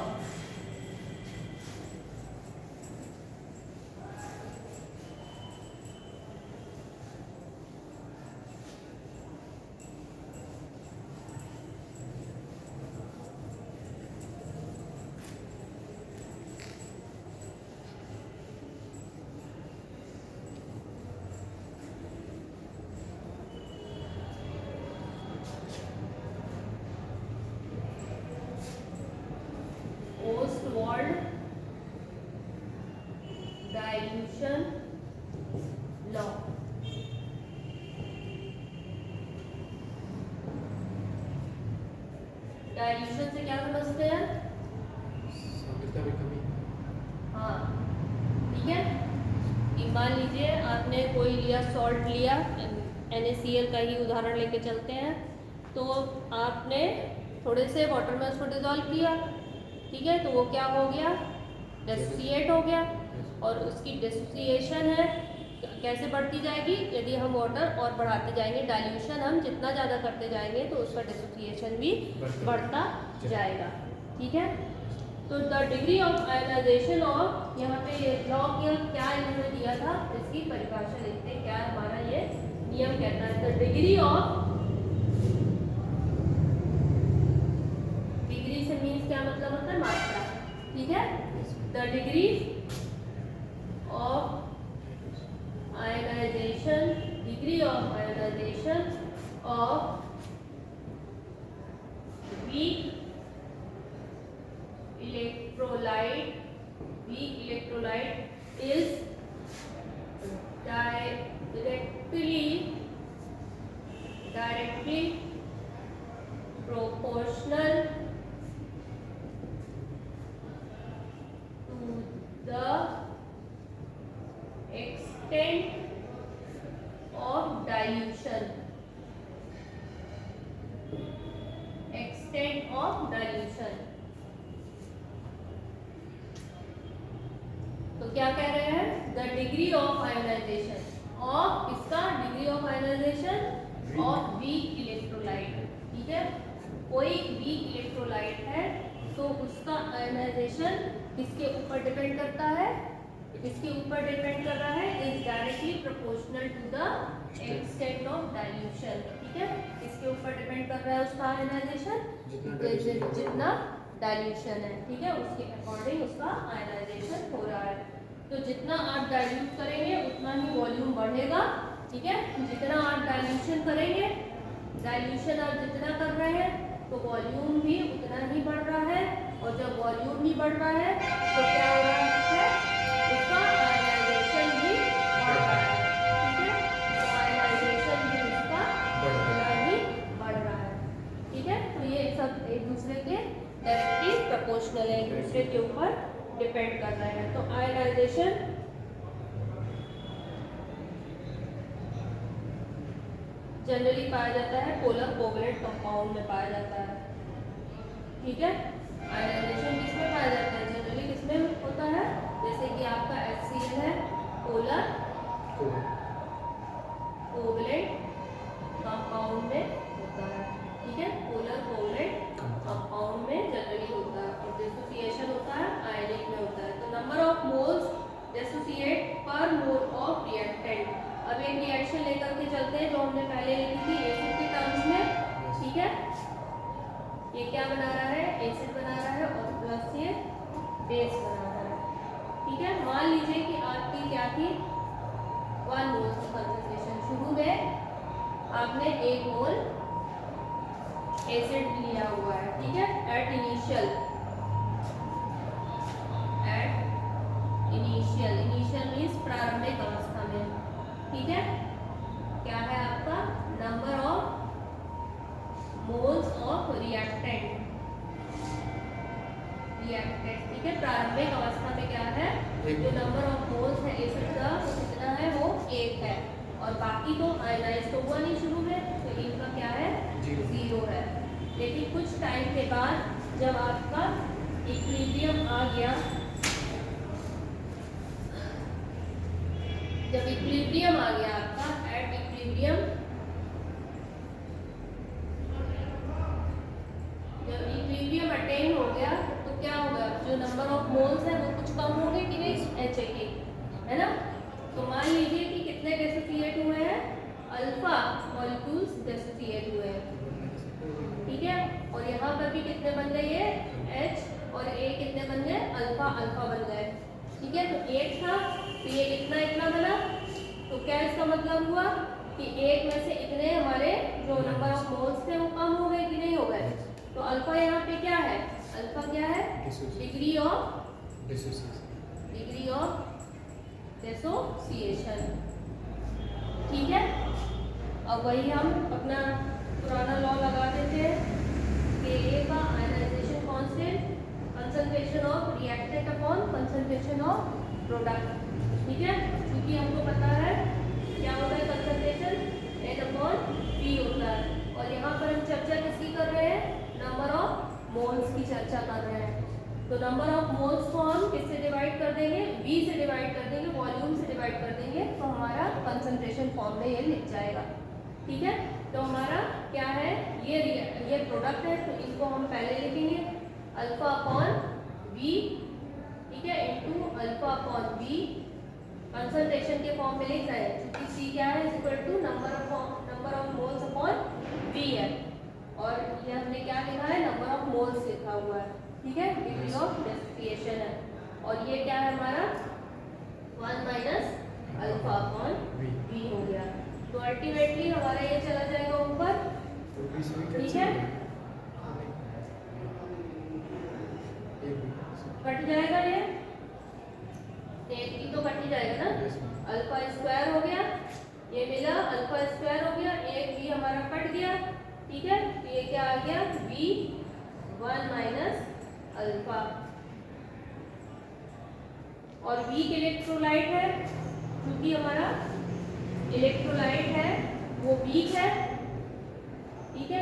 Dilution से क्या समझते हैं? सांद्रता में कमी। हाँ, ठीक है। कि मान लीजिए आपने कोई लिया, सॉल्ट लिया, NaCl का ही उदाहरण लेके चलते हैं, तो आपने थोड़े से वाटर में उसको डिजोल्व किया, ठीक है, तो वो क्या हो गया? डिसोसिएट हो गया। और उसकी डिसोसिएशन है कैसे बढ़ती जाएगी? यदि हम वाटर और बढ़ाते जाएंगे, डाइल्यूशन हम जितना ज़्यादा करते जाएंगे तो उसका डिसोसिएशन भी बढ़ता जाएगा, ठीक है। तो the degree of ionisation of, यहाँ पे ये लॉ क्या इन्होंने दिया था, इसकी परिभाषा लिखते हैं, क्या हमारा ये नियम कहता है। द डिग्री ऑफ, डिग्री से मीन्स क्या मतलब होता है? मात्रा, ठीक है। The degree of ionisation, degree of ionisation of weak electrolyte, weak electrolyte is directly proportional to the extent of dilution, extent of dilution। तो क्या कह रहे हैं? The degree of ionization of, इसका degree of ionization of weak electrolyte, ठीक है। कोई weak electrolyte है तो उसका आयोनाइजेशन किसके ऊपर डिपेंड करता है? किसके ऊपर डिपेंड कर रहा है? Is directly proportional to the extent of dilution, ठीक है। किसके ऊपर डिपेंड कर रहा है उसका आयोनाइजेशन? जितना डाइल्यूशन है, ठीक है, उसके अकॉर्डिंग उसका आयनाइजेशन हो रहा है। तो जितना आप डाइल्यूट करेंगे उतना ही वॉल्यूम बढ़ेगा, ठीक है। जितना आप डाइल्यूशन करेंगे, डाइल्यूशन आप जितना कर रहे हैं तो वॉल्यूम भी उतना ही बढ़ रहा है, और जब वॉल्यूम भी बढ़ रहा है तो क्या हो रहा है? उसका आयनाइजेशन भी बढ़ रहा है, ठीक है। तो आयनाइजेशन भी उसका उतना ही बढ़ रहा है, ठीक है। तो ये सब एक दूसरे के डायरेक्टली प्रोपोर्शनल है, एक दूसरे के ऊपर डिपेंड कर रहे हैं। तो आयनाइजेशन जनरली पाया जाता है पोलर कोवलेंट कंपाउंड में पाया जाता है, ठीक है। आयनाइजेशन किसमें पाया जाता है? जनरली किसमें होता है? जैसे कि आपका HCl है, पोलर कोवलेंट कंपाउंड में होता है, ठीक है। पोलर कोवलेंट कंपाउंड में जनरली होता है, और डिसोसिएशन होता है आयनिक में होता है। तो नंबर ऑफ मोल्स डिसोसिएट पर मोल ऑफ रिएक्टेंट। अब एक रिएक्शन लेकर के चलते हैं जो हमने पहले लिखी थी एसिड के टर्म्स में, ठीक है। ये क्या बना रहा है? एसिड बना रहा है, और प्लस ये बेस बना रहा है, ठीक है। मान लीजिए कि आपकी क्या थी? 1 मोल की कंसंट्रेशन। शुरू में आपने 1 मोल एसिड लिया हुआ है, ठीक है। एट इनिशियल मीन्स प्रारंभिक अवस्था में, ठीक है। क्या है आपका? Number of moles of reactant, ठीक है। प्रारंभिक अवस्था में क्या है? जो नंबर ऑफ मोल्स है एसिड का वो कितना है? वो 1 है, और बाकी तो आयनाइज तो हुआ नहीं शुरू में, तो इनका क्या है? 0 है। लेकिन कुछ टाइम के बाद जब आपका इक्विलिब्रियम आ गया, जब इक्विलिब्रियम आ गया आपका, एट इक्विलिब्रियम, जब इक्विलिब्रियम अटेन हो गया तो क्या होगा? जो नंबर ऑफ मोल्स है वो कुछ कम हो गए कि नहीं? HA, है ना। तो मान लीजिए कि कितने डिसोसिएट हुए हैं? अल्फा मॉलिक्यूल्स डिसोसिएट हुए हैं, ठीक है। और यहाँ पर भी कितने बन गए? ये H और A कितने बन गए? अल्फा अल्फा बन गए, ठीक है। तो 1 था तो ये इतना बना, तो क्या इसका मतलब हुआ कि 1 में से इतने हमारे जो नंबर ऑफ मोल्स थे वो कम हो गए कि नहीं हो गए? तो अल्फा यहाँ पे क्या है? अल्फा क्या है? डिग्री ऑफ डिसोसिएशन, ठीक है। अब वही हम अपना पुराना लॉ लगा देते हैं, Ka का ionisation constant, concentration of reactant upon concentration of product. ठीक है, क्योंकि हमको पता है क्या होता है कंसंट्रेशन, N/V होता है। और यहाँ पर हम चर्चा किसकी कर रहे हैं, नंबर ऑफ मोल्स की चर्चा कर रहे हैं। तो नंबर ऑफ मोल्स को हम किससे डिवाइड कर देंगे, V से डिवाइड कर देंगे, वॉल्यूम से डिवाइड कर देंगे, तो हमारा कंसंट्रेशन फॉर्म में ये लिख जाएगा। ठीक है, तो हमारा क्या है, ये प्रोडक्ट है, तो इनको हम पहले लिखेंगे अल्फा अपॉन V, ठीक है, into alpha upon V concentration के फॉर्म में लिख रहे हैं, क्योंकि C क्या है, equal to number of moles upon V है, और ये हमने क्या लिखा है, नंबर ऑफ मोल्स लिखा हुआ है। ठीक है, डिग्री ऑफ डिसोसिएशन है, और ये क्या है हमारा 1 माइनस अल्फा अपॉन V हो गया। तो अल्टीमेटली हमारा ये चला जाएगा ऊपर, तो B से भी ठीक कैंसिल है, हो गया। एक भी। कट जाएगा ये, एक भी तो कट ही जाएगा ना, Yes, ma'am. अल्फा स्क्वायर हो गया, ये मिला अल्फा स्क्वायर हो गया, एक भी हमारा कट गया। ठीक है, तो ये क्या आ गया, V 1 माइनस अल्फा, और वीक इलेक्ट्रोलाइट है, क्योंकि हमारा इलेक्ट्रोलाइट है वो वीक है। ठीक है,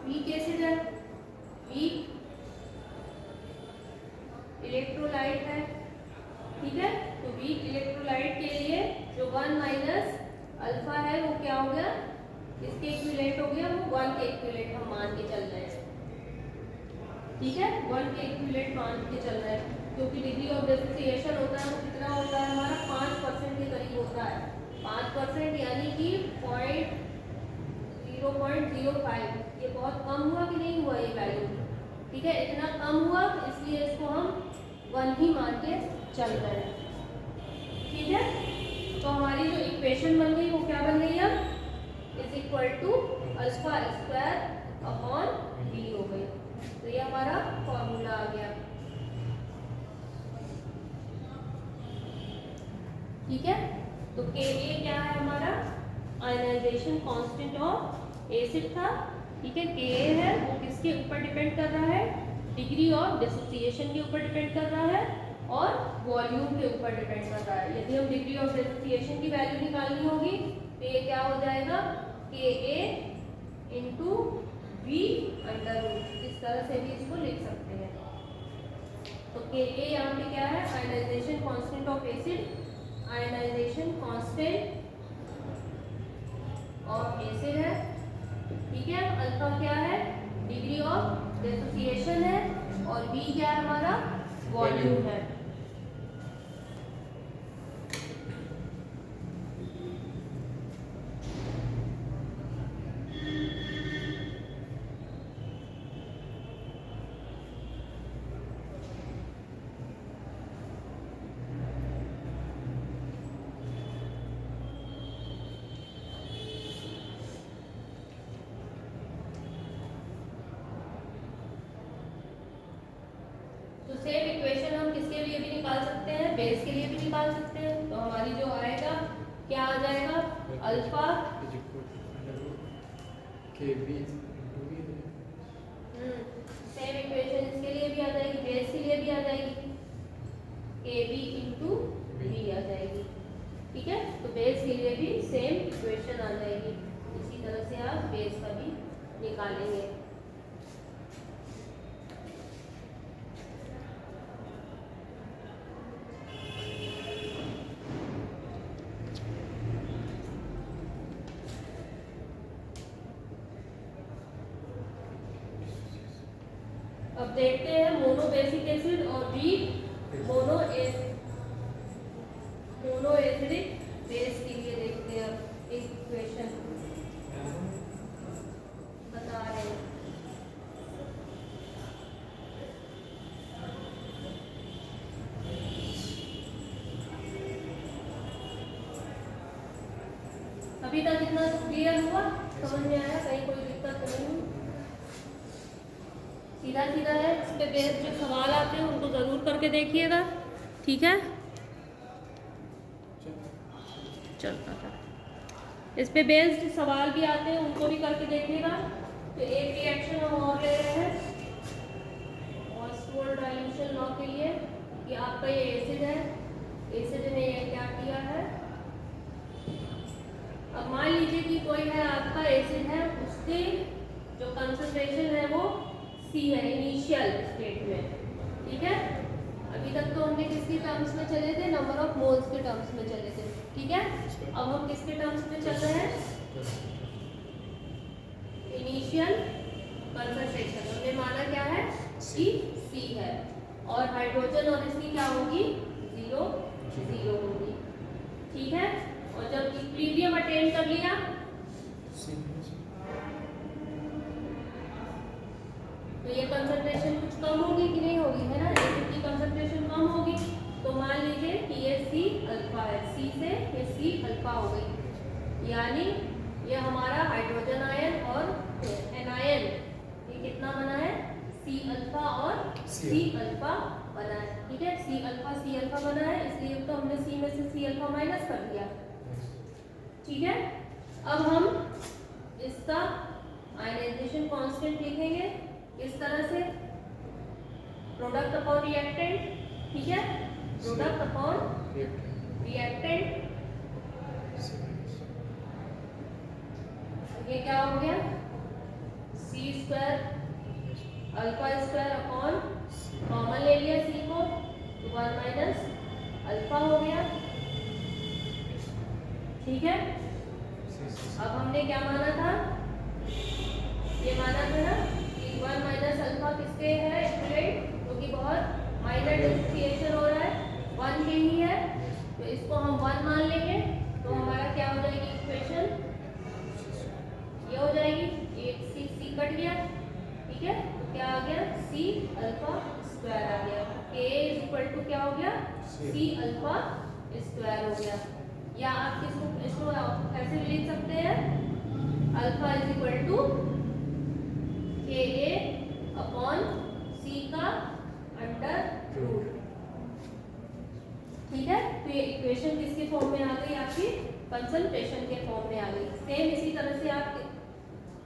वीक एसिड है, वीक इलेक्ट्रोलाइट है। ठीक है, तो वीक इलेक्ट्रोलाइट के लिए जो 1 माइनस अल्फा है वो क्या हो गया, इसके इक्विवेलेंट हो गया, वो 1 के इक्विवेलेंट हम मान के चल रहे हैं। ठीक है, 1 के इक्विवेलेंट मान के चल रहे हैं, क्योंकि डिग्री ऑफ डिसोसिएशन होता है वो कितना होता है हमारा, 5% के करीब होता है। 5% यानी कि 0.05, ये बहुत कम हुआ कि नहीं हुआ ये वैल्यू। ठीक है, इतना कम हुआ, इसलिए इसको हम 1 ही मान के चल रहे हैं। ठीक है, तो हमारी जो इक्वेशन बन गई वो क्या बन गई, अब is equal to alpha square upon V हो गई। तो ये हमारा फॉर्मूला आ गया। ठीक है, तो Ka क्या है हमारा, आयनाइजेशन कांस्टेंट ऑफ एसिड था। ठीक है, Ka है वो किसके ऊपर डिपेंड कर रहा है, डिग्री ऑफ डिसोसिएशन के ऊपर डिपेंड कर रहा है, और वॉल्यूम के ऊपर डिपेंड कर रहा है। यदि हम डिग्री ऑफ डिसोसिएशन की वैल्यू निकालनी होगी तो ये क्या हो जाएगा, Ka into V under root, इस तरह से भी इसको लिख सकते हैं। तो Ka यहाँ पे क्या है, ionisation constant of acid, ionisation constant of acid है। ठीक है, अल्फा क्या है, डिग्री ऑफ डिसोसिएशन है, और V क्या है हमारा, वॉल्यूम है। तो सेम इक्वेशन हम किसके लिए भी निकाल सकते हैं, बेस के लिए भी निकाल सकते हैं। तो हमारी जो आएगा क्या आ जाएगा, alpha is equal to under root Kb into V है। सेम इक्वेशन इसके लिए भी आ जाएगी, बेस के लिए भी आ जाएगी, Kb इंटू V आ जाएगी। ठीक है, तो बेस के लिए भी सेम इक्वेशन आ जाएगी। इसी तरह से आप बेस का भी निकालेंगे। अब देखते हैं मोनो बेसिक एसिड और मोनो एसिडिक बेस के लिए देखते हैं। अब एक इक्वेशन बता रहे हैं। अभी तक इतना क्लियर हुआ, समझ में आया, कहीं कोई दिक्कत तो नहीं हुई, सीधा सीधा है। इस पे बेस्ड जो सवाल आते हैं उनको ज़रूर करके देखिएगा। ठीक है, चलता था। इस पे बेस्ड सवाल भी आते हैं उनको भी करके देखिएगा। तो एक रिएक्शन हम और ले रहे हैं ऑस्वाल्ड डाइल्यूशन लॉ के लिए कि आपका ये एसिड है, एसिड ने ये क्या किया है, अब मान लीजिए कि कोई है आपका एसिड है, उसके जो कंसंट्रेशन है वो C है इनिशियल स्टेट में, ठीक है। अभी तक तो हमने किसके टर्म्स में चले थे, नंबर ऑफ मोल्स के टर्म्स में चले थे, ठीक है। अब हम किसके टर्म्स में चल रहे हैं, इनिशियल कंसंट्रेशन। हमने माना क्या है कि C है और हाइड्रोजन और इसकी क्या होगी, 0 0 होगी, ठीक है। और जब इक्विलिब्रियम अटेन कर लिया तो ये कंसंट्रेशन कुछ कम होगी कि नहीं होगी, है ना, एसिड की कंसंट्रेशन कम होगी। तो मान लीजिए कि ये C अल्फा है, C से ये C अल्फा हो गई, यानी ये हमारा हाइड्रोजन आयन और एनायन ये कितना बना है, C अल्फा और C अल्फा बना है, ठीक है। C अल्फा बना है, इसलिए तो हमने C में से C अल्फा माइनस कर दिया, ठीक है। अब हम इसका आयनाइजेशन कांस्टेंट लिखेंगे इस तरह से, प्रोडक्ट अपॉन रिएक्टेंट, ठीक है, प्रोडक्ट अपॉन रिएक्टेंट, ये क्या हो गया, C square alpha square upon, common ले लिया C को, 1 माइनस अल्फा हो गया, ठीक है। अब हमने क्या माना था, ये माना था ना कि 1 माइनस अल्फा किसके है इक्विवेलेंट, क्योंकि बहुत माइनर डिफरेंशिएशन हो रहा है, 1 के ही है, तो इसको हम 1 मान लेंगे। तो हमारा क्या हो जाएगी इक्वेशन, ये हो जाएगी, एक C कट गया, ठीक है, तो क्या आ गया, C अल्फा स्क्वायर आ गया, K इज इक्वल टू क्या हो गया, C अल्फा स्क्वायर हो गया। या आप इसको ऐसे भी लिख सकते हैं, alpha is equal to KA upon C का अंडर रूट, ठीक है। तो ये इक्वेशन किसके फॉर्म में आ गई, आपकी कंसंट्रेशन के फॉर्म में आ गई। सेम इसी तरह से आप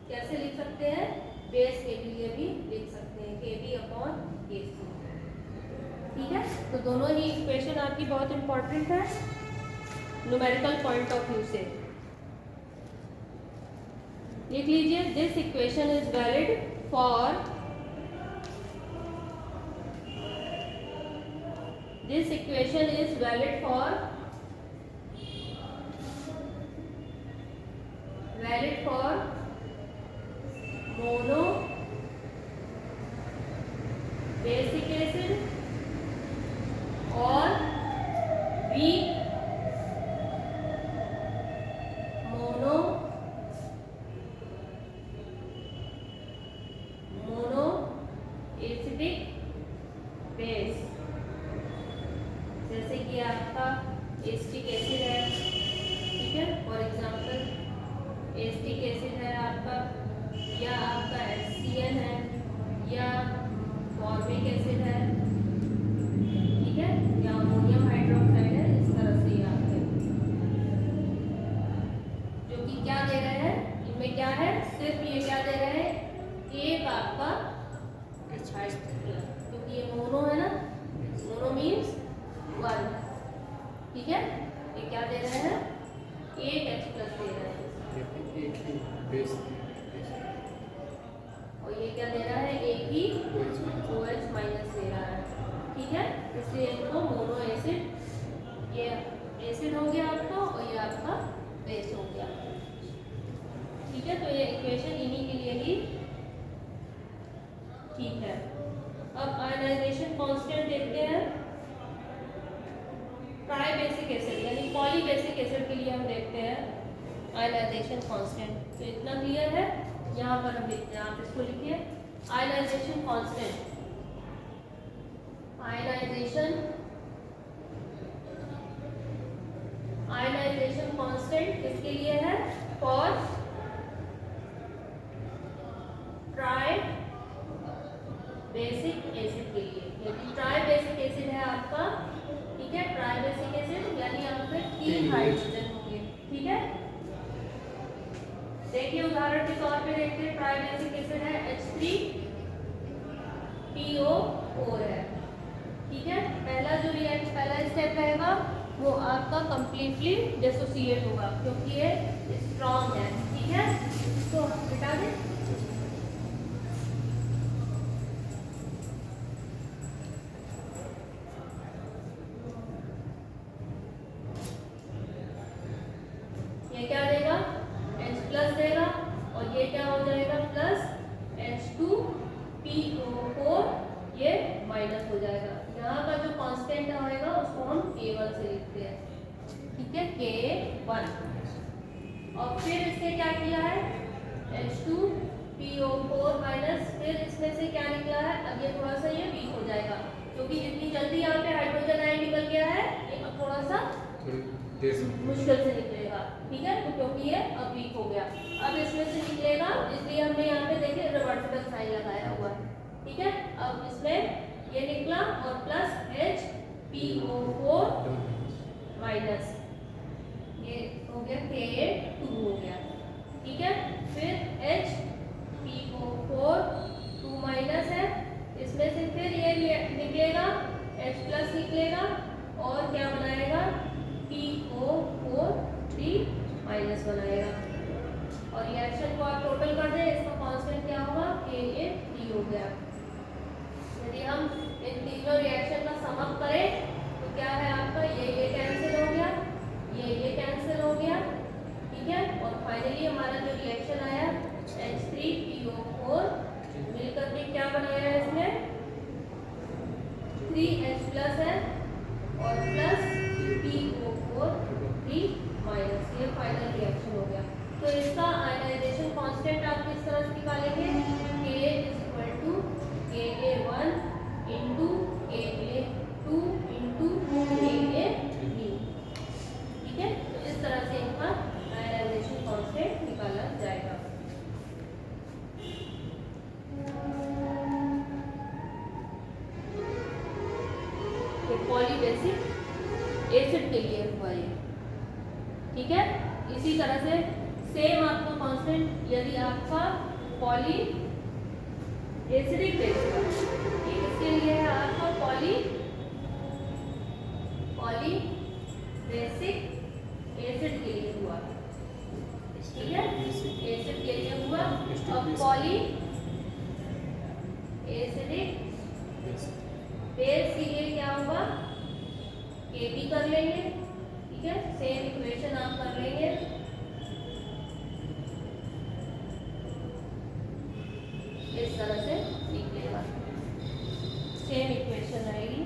कैसे लिख सकते हैं, बेस के लिए भी लिख सकते हैं, KB अपॉन KC, ठीक है। तो दोनों ही इक्वेशन आपकी बहुत इंपॉर्टेंट है न्यूमेरिकल पॉइंट ऑफ व्यू से। लिख लीजिए, this equation is valid for, this equation is valid for mono basic acid और वीक मोनो एसिडिक बेस, जैसे कि आपका एसिटिक एसिड है, ठीक है, फॉर एग्जांपल एसिटिक एसिड है आपका, या आपका HCl है, या फॉर्मिक एसिड है, ठीक है, या अमोनियम हाइड्रोक्साइड है, इस तरह से आप है, जो कि क्या दे रहे हैं, इनमें क्या है, सिर्फ ये क्या दे रहे हैं, एक आपका क्योंकि ये मोनो है ना, मोनो मीन्स 1, ठीक है, ये क्या दे रहे हैं, एक H प्लस दे रहे हैं, एक ही बेस, और ये क्या दे रहा है, एक ही OH माइनस दे रहा है, ठीक है। इसलिए इनको मोनो एसिड, ये एसिड हो गया आपका और ये आपका बेस हो गया, ठीक है। तो ये इक्वेशन इन्हीं के लिए ही ठीक है। अब आयनाइजेशन कांस्टेंट देखते हैं, ट्राई बेसिक एसिड यानी पॉली बेसिक एसिड के लिए हम देखते हैं आयनाइजेशन कांस्टेंट। तो इतना क्लियर है, यहाँ पर हम लिखते हैं, आप इसको लिखिए, आयनाइजेशन कांस्टेंट, आयनाइजेशन कांस्टेंट किसके लिए है, फॉर ट्राई बेसिक एसिड के लिए। यदि ट्राई बेसिक एसिड है आपका, ठीक है, ट्राई बेसिक एसिड यानी यहाँ पे 3 हाइड्रोजन होंगे, ठीक है। देखिए उदाहरण के तौर पे देखते हैं, ट्राइबेसिक एसिड है H3PO4 है। ठीक है, पहला स्टेप रहेगा वो आपका कंप्लीटली डिसोसिएट होगा क्योंकि ये स्ट्रॉन्ग है। ठीक है, तो हटा दें। ये क्या देगा, H प्लस देगा और ये क्या हो जाएगा प्लस H2PO4, ये माइनस हो जाएगा। यहाँ का जो कांस्टेंट होएगा उसको हम K1 से लिखते हैं। ठीक है, K1। और फिर इससे क्या किया है, H2PO4 माइनस, फिर इसमें से क्या निकला है, अब ये थोड़ा सा ये वीक हो जाएगा क्योंकि जितनी जल्दी यहाँ पे हाइड्रोजन आयन निकल गया है ये अब थोड़ा सा मुश्किल से निकलेगा। ठीक है, तो क्योंकि ये अब वीक हो गया, अब इसमें से निकलेगा, इसलिए हमने यहाँ पे देखे रिवर्सिबल साइन लगाया हुआ है। ठीक है, अब इसमें ये निकला और प्लस HPO4 माइनस, ये हो गया K2 हो गया। ठीक है, फिर HPO4 2 माइनस है, इसमें से फिर ये निकलेगा H प्लस निकलेगा और क्या बनाएगा PO4 3 माइनस बनाएगा। और रिएक्शन को आप टोटल कर दें, इसका कांस्टेंट क्या होगा Ka3 हो गया। यदि हम इन तीनों रिएक्शन का सम अप करें तो क्या है आपका, ये कैंसिल हो गया, ये कैंसिल हो गया। ठीक है, और फाइनली हमारा जो रिएक्शन आया H3PO4 मिलकर के क्या बनाया है, इसमें 3H प्लस है और प्लस PO4 3 माइनस, ये फाइनल रिएक्शन हो गया। तो इसका आयनाइजेशन कांस्टेंट आप किस तरह से निकालेंगे, K = Ka1 × Ka2 × Ka3। ठीक है, तो इस तरह से इनका आयनाइजेशन कांस्टेंट निकाला जाएगा। ये पॉलीबेसिक एसिड के लिए हुआ ये। ठीक है, इसी तरह से सेम आपका कांस्टेंट यदि आपका पॉली एसिडिक बेस का, ये किसके लिए है आपका पॉलीबेसिक एसिड के लिए हुआ। ठीक है, एसिड के लिए हुआ। अब पॉली एसिडिक बेस के लिए क्या होगा, Kb कर लेंगे। ठीक है, सेम इक्वेशन आप कर लेंगे। इस तरह से निकलेगा, सेम इक्वेशन आएगी।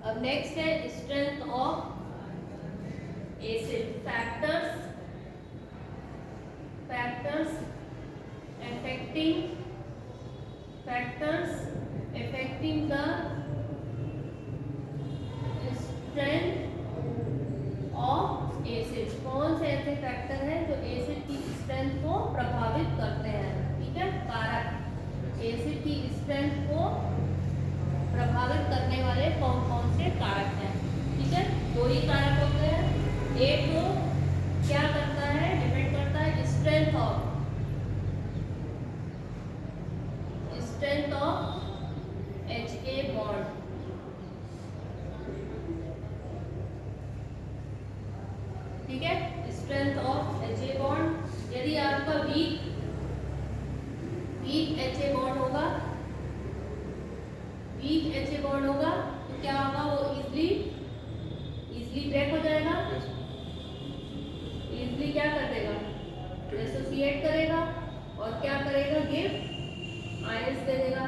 अब नेक्स्ट है strength of acid. Factors affecting the strength of acid। कौन से ऐसे फैक्टर हैं जो एसिड की स्ट्रेंथ को प्रभावित करते हैं। ठीक है, कारक, एसिड की स्ट्रेंथ को प्रभावित करने वाले कौन कौन से कारक हैं। ठीक है, दो ही कारक होते हैं। एक तो क्या करता है, डिपेंड करता है स्ट्रेंथ ऑफ HA बॉन्ड। ठीक है, स्ट्रेंथ ऑफ HA बॉन्ड। यदि आपका वीक HA बॉन्ड होगा, तो क्या होगा, वो इजली ब्रेक हो जाएगा, इजली क्या कर देगा, डिसोसिएट करेगा और क्या करेगा, गिव आयंस दे देगा,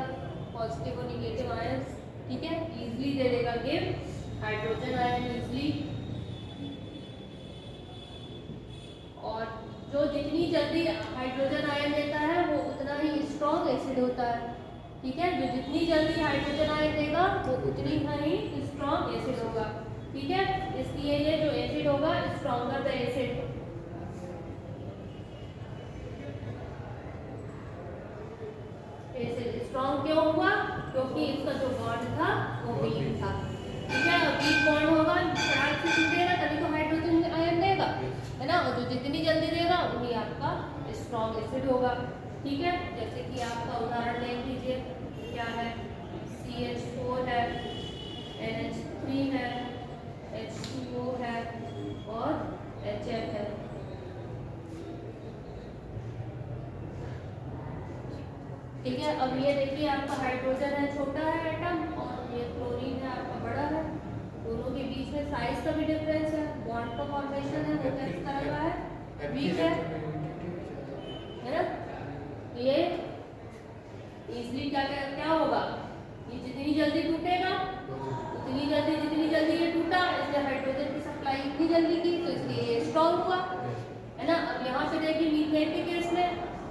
पॉजिटिव और नेगेटिव आयंस। ठीक है, इजली दे देगा गिव हाइड्रोजन आयन इजली। और जो जितनी जल्दी हाइड्रोजन आयन देता है वो उतना ही स्ट्रॉन्ग एसिड होता है। ठीक है, जो जितनी जल्दी हाइड्रोजन आयन देगा वो उतनी ही स्ट्रॉन्ग एसिड होगा। ठीक है, इसलिए ये जो एसिड होगा stronger the acid. Acid strong क्यों हुआ? क्योंकि इसका जो बॉन्ड था वो वीक था। ठीक है, वीक बॉन्ड होगा, फटाक से टूटेगा तभी तो हाइड्रोजन आयन देगा, है ना। और जो जितनी जल्दी देगा वही आपका स्ट्रॉन्ग एसिड होगा। ठीक है, जैसे कि आपका उदाहरण देख लीजिए, क्या है, CH4 है, NH3 है, H2O है और HF है। ठीक है, अब ये देखिए आपका हाइड्रोजन है, छोटा है एटम, और ये क्लोरीन है आपका बड़ा है। दोनों के बीच में साइज का भी डिफरेंस है, बॉन्ड का फॉर्मेशन है वो किस तरह का है, वीक है ना। तो ये इजली क्या होगा, ये जितनी जल्दी टूटेगा जितनी जल्दी ये टूटा, इसलिए हाइड्रोजन की सप्लाई इतनी जल्दी की, तो इसलिए ये स्ट्रॉन्ग हुआ, है ना। अब यहाँ पे देखिए मीथेन के केस में,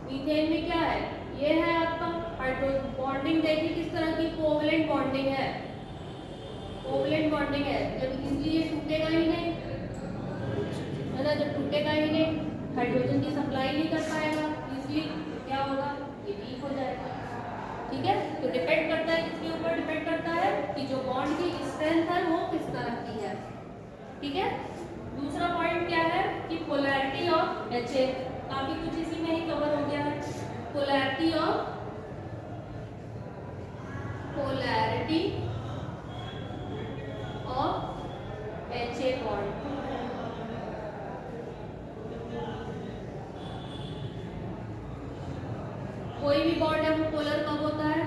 मीथेन में क्या है, ये है आपका हाइड्रोजन बॉन्डिंग, देखिए किस तरह की कोवलेंट बॉन्डिंग है, कोवलेंट बॉन्डिंग है। जब इजली ये टूटेगा ही नहीं, है ना, जब टूटेगा ही नहीं, हाइड्रोजन की सप्लाई नहीं कर पाएगा इजली, तो क्या होगा, ये वीक हो जाएगा। ठीक है, तो डिपेंड करता है, इसके ऊपर डिपेंड करता है कि जो बॉन्ड की स्ट्रेंथ है वो किस तरह की है। ठीक है, दूसरा पॉइंट क्या है कि पोलैरिटी ऑफ HA, काफी कुछ इसी में ही कवर हो गया है। Polarity of HA bond. कोई भी बॉन्ड है वो पोलर कब होता है,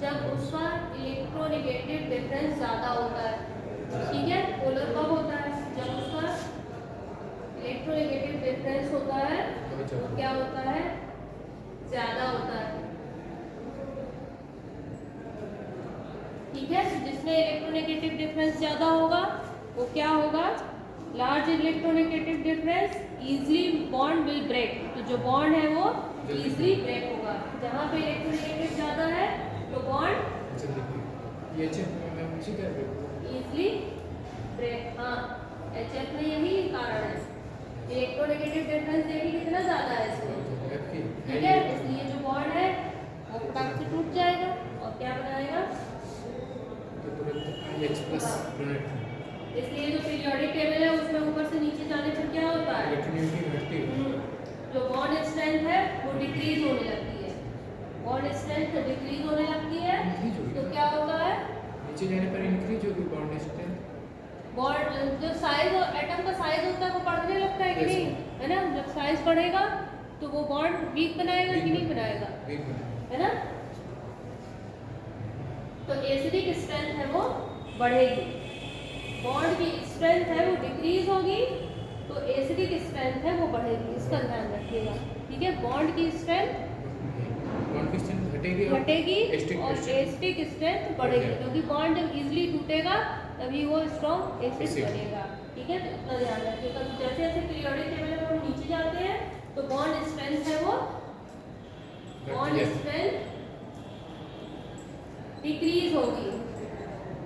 जब उसका इलेक्ट्रोनेगेटिव डिफरेंस ज्यादा होता है। ठीक है, पोलर कब होता है, जब उसका इलेक्ट्रोनेगेटिव डिफरेंस होता है तो क्या होता है, ज्यादा होता है। ठीक है, जिसमें इलेक्ट्रोनेगेटिव डिफरेंस ज्यादा होगा वो क्या होगा, large electronegative difference, easily bond will break, तो जो बॉन्ड है वो इजली ब्रेक होगा। जहाँ पे इलेक्ट्रोनेगेटिव ज्यादा है तो बॉन्ड इजली ब्रेक। हाँ, HF में यही कारण है, इलेक्ट्रोनेगेटिव डिफरेंस देखिए कितना ज्यादा है इसमें। ठीक है, इसलिए जो बॉन्ड है वो फटाक से टूट जाएगा और क्या बनाएगा, इसलिए जो पीरियोडिक टेबल है उसमें ऊपर से नीचे जाने पर क्या होता है, जो बॉन्ड स्ट्रेंथ है वो डिक्रीज होने लगती है, बॉन्ड स्ट्रेंथ डिक्रीज होने लगती है, तो क्या होता है, नीचे जाने पर इंक्रीज होगी बॉन्ड स्ट्रेंथ, बॉन्ड जो साइज एटम का साइज होता है वो बढ़ने लगता है कि नहीं, है ना। जब साइज बढ़ेगा तो वो बॉन्ड वीक बनाएगा कि नहीं बनाएगा, है ना। तो एसिडिक स्ट्रेंथ है वो बढ़ेगी, बॉन्ड की स्ट्रेंथ है वो डिक्रीज होगी, तो एसिडिक स्ट्रेंथ है वो बढ़ेगी, इसका ध्यान रखिएगा। ठीक है, बॉन्ड की स्ट्रेंथ घटेगी और एसिडिक स्ट्रेंथ बढ़ेगी, क्योंकि बॉन्ड जब इजीली टूटेगा तभी वो स्ट्रॉन्ग एसिड बनेगा। ठीक है, तो इतना ध्यान रखिएगा। तो जैसे जैसे पीरियोडिक टेबल में हम नीचे जाते हैं तो बॉन्ड स्ट्रेंथ है वो, बॉन्ड स्ट्रेंथ डिक्रीज होगी।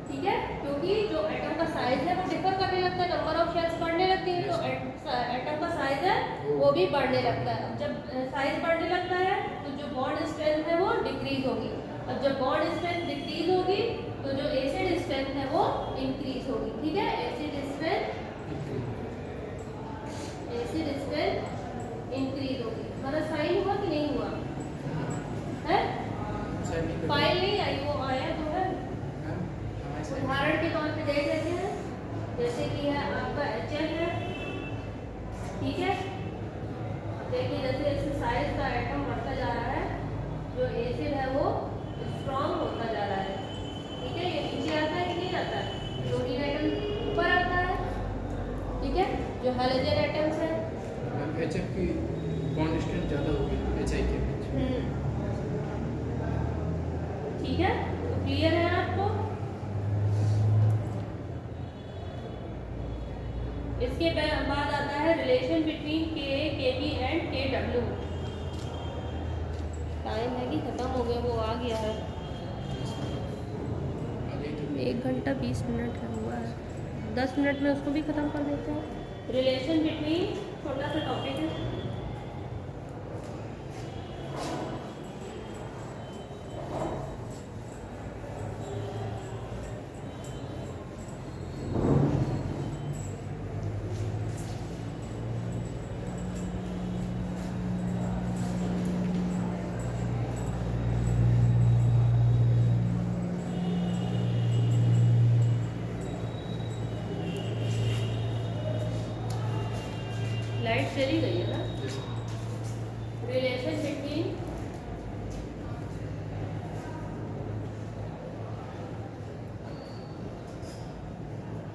ठीक है, क्योंकि जो एटम का साइज है वो डिफर करने लगता है, नंबर ऑफ शेल्स बढ़ने लगती है, तो एटम का साइज है वो भी बढ़ने लगता है। जब साइज बढ़ने लगता है तो जो बॉन्ड स्ट्रेंथ है वो डिक्रीज होगी, अब जब बॉन्ड स्ट्रेंथ डिक्रीज होगी तो जो एसिड स्ट्रेंथ है वो इंक्रीज होगी। ठीक है, एसिड स्ट्रेंथ इंक्रीज होगी। हमारा साइन हुआ कि नहीं हुआ है, फाइल नहीं आई, वो आया तो है। उदाहरण के तौर पे देख लेते हैं, जैसे कि है आपका HF है। ठीक है, देखिए जैसे जैसे साइज का एटम बढ़ता जा रहा है, जो एसिड है वो स्ट्रॉन्ग होता जा रहा है। ठीक है, ये नीचे आता है कि नहीं आता है, क्लोरीन एटम ऊपर आता है। ठीक है, जो हैलोजन एटम्स है, HF की बॉन्ड स्ट्रेंथ ज़्यादा होगी HI के बीच। ठीक है, तो क्लियर है आपको। इसके बाद आता है relation between Ka, Kb and Kw। Time है कि खत्म हो गया, वो आ गया है, 1 घंटा 20 मिनट हुआ है। 10 मिनट में उसको भी ख़त्म कर देते हैं। रिलेशन बिटवीन, छोटा सा टॉपिक है। लाइट चली गई है ना। रिलेशन बिटवीन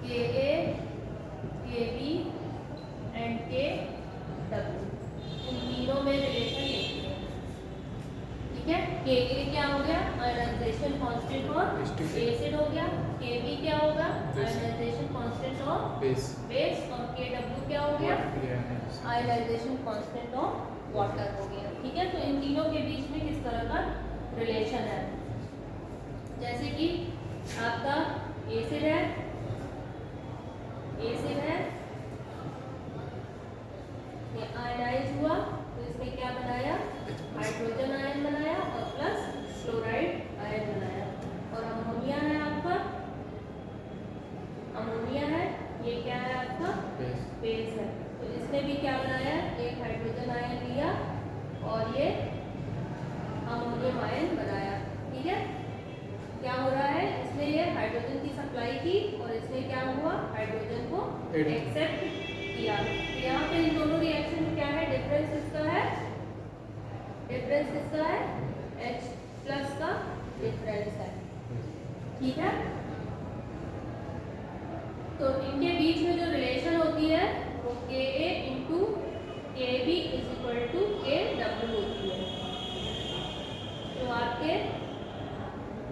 के ए, के बी एंड के डब्ल्यू, इन तीनों में रिलेशन लिखते हैं। ठीक है, के ए क्या हो गया, आयनाइजेशन कांस्टेंट और एसिड हो गया। के बी क्या होगा, आयनाइजेशन कांस्टेंट और बेस। और के डब्ल्यू क्या हो गया, आयनाइजेशन कांस्टेंट ऑफ वाटर हो गया। ठीक है, तो इन तीनों के बीच में किस तरह का रिलेशन है, जैसे कि आपका एसिड है, ये आयनाइज हुआ तो इसमें क्या बनाया, हाइड्रोजन आयन बनाया और प्लस क्लोराइड आयन बनाया। और अमोनिया है आपका, अमोनिया है, ये क्या है आपका बेस है। तो इसने भी क्या बनाया, एक हाइड्रोजन आयन लिया और ये अमोनियम आयन बनाया। ठीक है, क्या हो रहा है, इसने ये हाइड्रोजन की सप्लाई की और इसने क्या हुआ, हाइड्रोजन को एक्सेप्ट किया। तो यहाँ पे इन दोनों रिएक्शन में क्या है, डिफरेंस इसका है, H प्लस का डिफरेंस है। ठीक है, तो इनके बीच में जो रिलेशन होती है वो के ए इंटू के बी इज इक्वल टू के डब्ल्यू होती है। तो आपके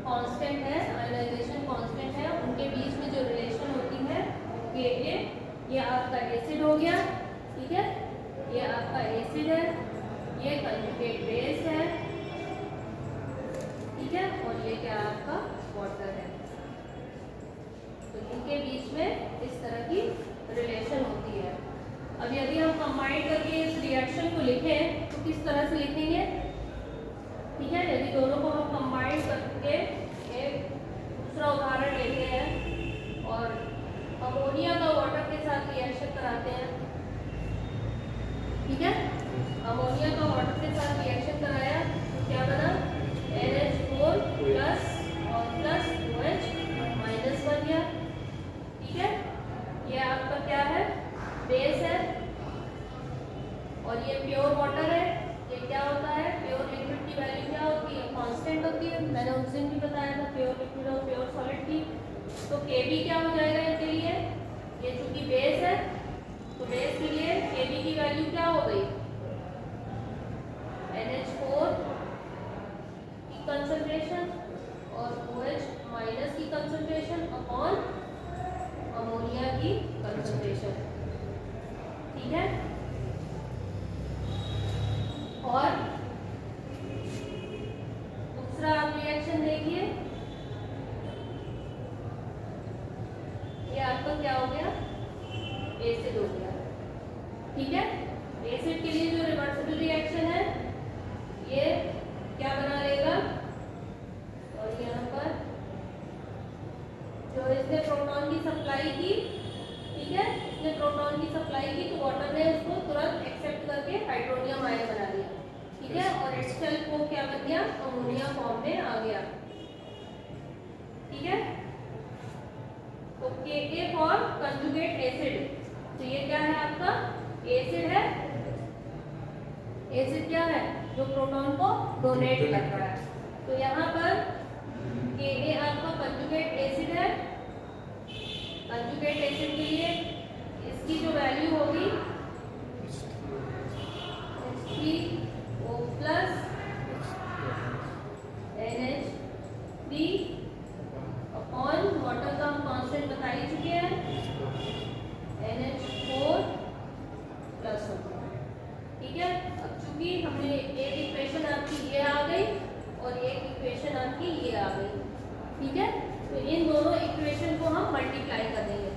कांस्टेंट है, आयनाइजेशन कांस्टेंट है, उनके बीच में जो रिलेशन होती है के ए, ये आपका एसिड हो गया। ठीक है, ये आपका एसिड है, ये कंजुगेट बेस है। ठीक है, और ये क्या आपका वाटर है। तो इनके बीच में इस तरह की रिलेशन होती है। अब यदि हम कंबाइन करके इस रिएक्शन को लिखें तो किस तरह से लिखेंगे। ठीक है, यदि दोनों को हम कंबाइन करके एक दूसरा उदाहरण लेते हैं और अमोनिया का वाटर के साथ रिएक्शन कराते हैं। ठीक है, अमोनिया का वाटर के साथ रिएक्शन कराया तो क्या बना, NH4 प्लस और प्लस OH माइनस बन गया। ठीक है, ये आपका क्या है, बेस है और ये प्योर वाटर है। ये क्या होता है, प्योर लिक्विड की वैल्यू क्या होती है, कांस्टेंट होती है। मैंने उस दिन भी बताया था प्योर लिक्विड और प्योर सॉलिड की। तो Kb क्या हो जाएगा इनके लिए, ये चूंकि बेस है तो बेस के लिए Kb की वैल्यू क्या हो गई, NH4 की कंसंट्रेशन और OH माइनस की कंसंट्रेशन अपॉन अमोनिया की कंसंट्रेशन। ठीक है, और दूसरा आप रिएक्शन देखिए, ये आपका क्या हो गया, एसिड हो गया। ठीक है, एसिड के लिए जो रिवर्सिबल रिएक्शन है ये क्या बना लेगा, और यहाँ पर जो इसने प्रोटॉन की सप्लाई की, ठीक है, इसने प्रोटॉन की सप्लाई की तो वाटर ने उसको तुरंत एक्सेप्ट करके हाइड्रोनियम आयन बना लिया। ठीक है, और इटसेल्फ वो क्या बन गया, अमोनिया फॉर्म में आ गया। ठीक है, तो Ka फॉर कंजुगेट एसिड, तो ये क्या है आपका एसिड है। एसिड क्या है, जो प्रोटॉन को डोनेट कर रहा है। तो यहाँ पर Ka आपका कंजुगेट एसिड है। कंजुगेट एसिड के लिए इसकी जो वैल्यू होगी H3O plus NH3 upon water का हम कांस्टेंट बता ही चुके हैं, NH4 प्लस होगा। ठीक है, अब चूंकि हमने एक इक्वेशन आपकी ये आ गई और एक इक्वेशन आपकी ये आ गई। ठीक है, तो इन दोनों इक्वेशन को हम मल्टीप्लाई कर देंगे।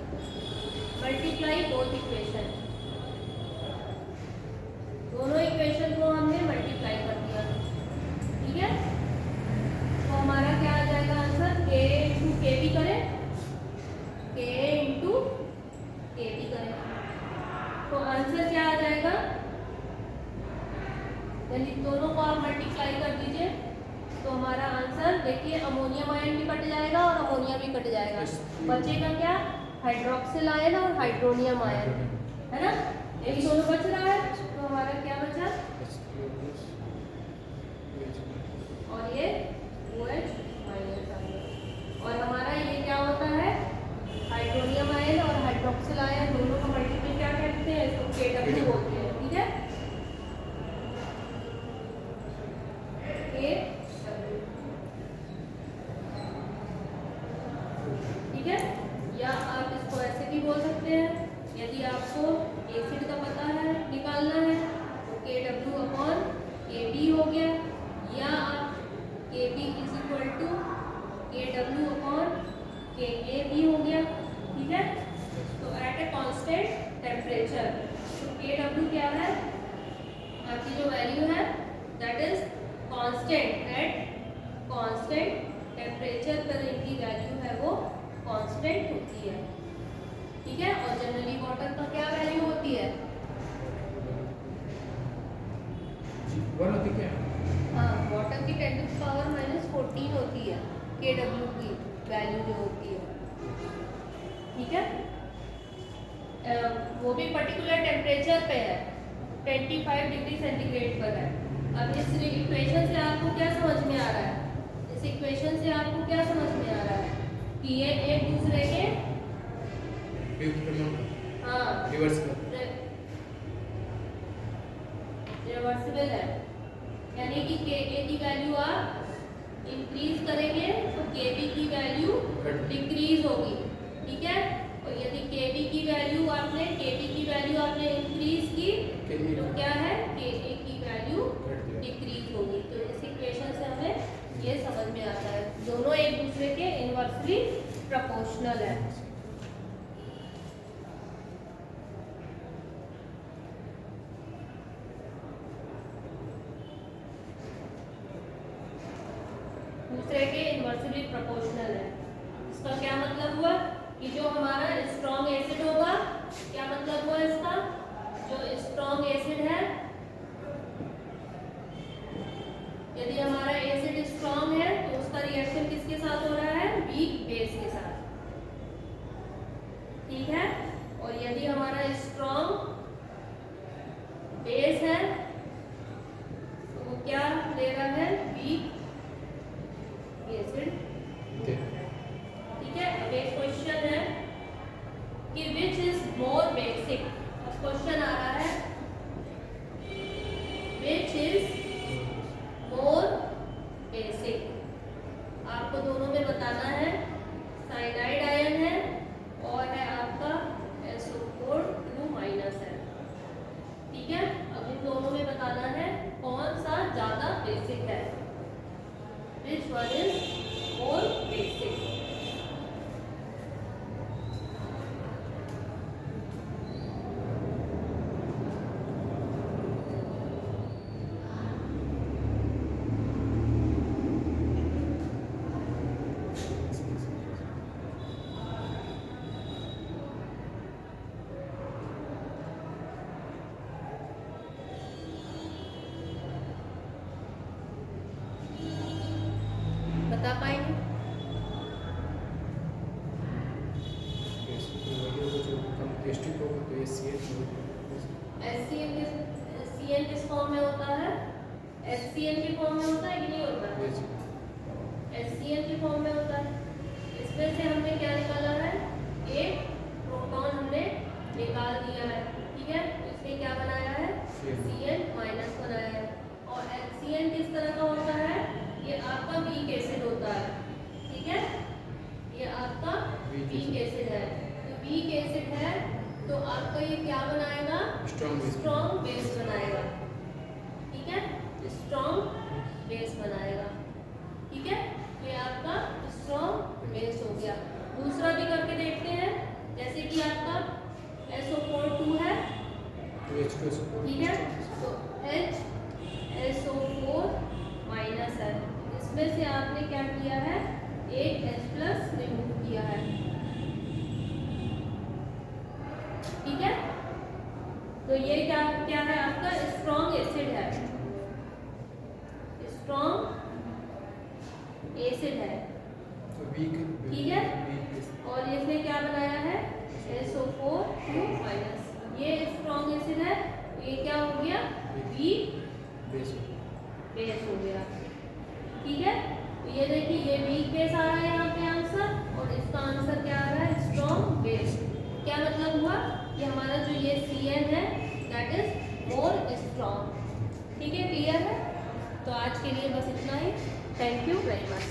तो आंसर क्या आ जाएगा, यानी दोनों को आप मल्टीप्लाई कर दीजिए तो हमारा आंसर देखिए अमोनियम आयन भी कट जाएगा और अमोनिया भी कट जाएगा, बचेगा क्या, हाइड्रोक्सिल आयन और हाइड्रोनियम आयन, है ना, यही दोनों बच रहा है। तो हमारा क्या बचा, और ये OH माइनस आ गया, और हमारा ये क्या होता है, हाइड्रोनियम आयन और हाइड्रोक्सिल आयन दोनों का मल्टीपल क्या कहते हैं, इसको KW बोलते हैं, ठीक है, KW, ठीक है। या आप इसको ऐसे भी बोल सकते हैं, यदि आपको एसिड का पता है निकालना है तो KW अपॉन KD हो गया, या आप KB is equal to KW upon KA भी हो गया, ठीक है। तो एट ए कांस्टेंट टेम्परेचर, तो KW क्या है, आपकी जो वैल्यू है that is constant, at constant temperature पर इनकी वैल्यू है वो कांस्टेंट होती है, ठीक है। और जनरली वाटर का क्या वैल्यू होती है, वन होती क्या, हाँ, वाटर की 10⁻⁻14 होती है KW की वैल्यू जो होती है, ठीक है। वो भी पर्टिकुलर टेम्परेचर पे है, 25 डिग्री सेंटीग्रेड पर है। अब इस इक्वेशन से आपको क्या समझ में आ रहा है, इस इक्वेशन से आपको क्या समझ में आ रहा है कि ये एक दूसरे के हाँ रिवर्सिबल है, यानी कि KA की वैल्यू आप इंक्रीज करेंगे तो KB की वैल्यू डिक्रीज होगी, ठीक है। और यदि KB की वैल्यू आपने इंक्रीज की तो क्या है, KA की वैल्यू डिक्रीज होगी। तो इस इक्वेशन से हमें ये समझ में आता है दोनों एक दूसरे के इनवर्सली प्रोपोर्शनल है। दूसरे के इनवर्सली प्रोपोर्शनल है, इसका क्या मतलब हुआ कि जो हमारा स्ट्रॉन्ग एसिड होगा, क्या मतलब हुआ इसका, जो स्ट्रॉन्ग एसिड है, यदि हमारा एसिड स्ट्रॉन्ग है तो उसका रिएक्शन किसके साथ हो रहा है, वीक बेस के साथ, ठीक है। और यदि हमारा स्ट्रॉन्ग बेस है तो वो क्या ले रहा है, वीक एसिड, ठीक है। अब एक क्वेश्चन है कि विच इज मोर बेसिक, अब क्वेश्चन आ रहा है विच इज मोर बेसिक, आपको दोनों में बताना है, साइनाइड आयन है और है आपका SO4 2 माइनस है, ठीक है। अब इन दोनों में बताना है कौन सा ज्यादा बेसिक है, which one is more basic। बता पाएंगे, टेस्टिंग होगा तो CN किस फॉर्म में होता है, HCl की फॉर्म में होता है कि नहीं होता है, HCl की फॉर्म में होता है। इसमें से हमने क्या निकाला है, एक प्रोटॉन हमने निकाल दिया है, ठीक है। इसमें क्या बनाया है, Cl माइनस बनाया है। और HCl किस तरह का होता है, ये आपका वीक एसिड होता है, ठीक है, ये आपका वीक एसिड है। तो वीक एसिड है तो आपका ये क्या बनाएगा, स्ट्रॉन्ग बेस बनाएगा, ठीक है, स्ट्रॉन्ग बेस बनाएगा, ठीक है। ये आपका स्ट्रॉन्ग बेस हो गया। दूसरा भी करके देखते हैं, जैसे कि आपका SO4 2 है, ठीक है, तो HSO4 माइनस है, इसमें से आपने क्या किया है, एक H+ रिमूव किया है, ठीक है। तो ये क्या क्या है आपका स्ट्रॉन्ग एसिड है, स्ट्रॉन्ग एसिड है, तो वीक, ठीक है। और इसने क्या बनाया है SO4 माइनस, ये स्ट्रॉन्ग एसिड है, तो ये क्या हो गया वीक बेस। बेस हो गया, ठीक है। तो ये देखिए ये वीक बेस आ रहा है यहाँ पे आंसर, और इसका आंसर क्या आ रहा है स्ट्रॉन्ग बेस। क्या मतलब हुआ कि हमारा जो ये CN है दैट इज मोर स्ट्रॉन्ग, ठीक है, क्लियर है। तो आज के लिए बस इतना ही, थैंक यू वेरी मच।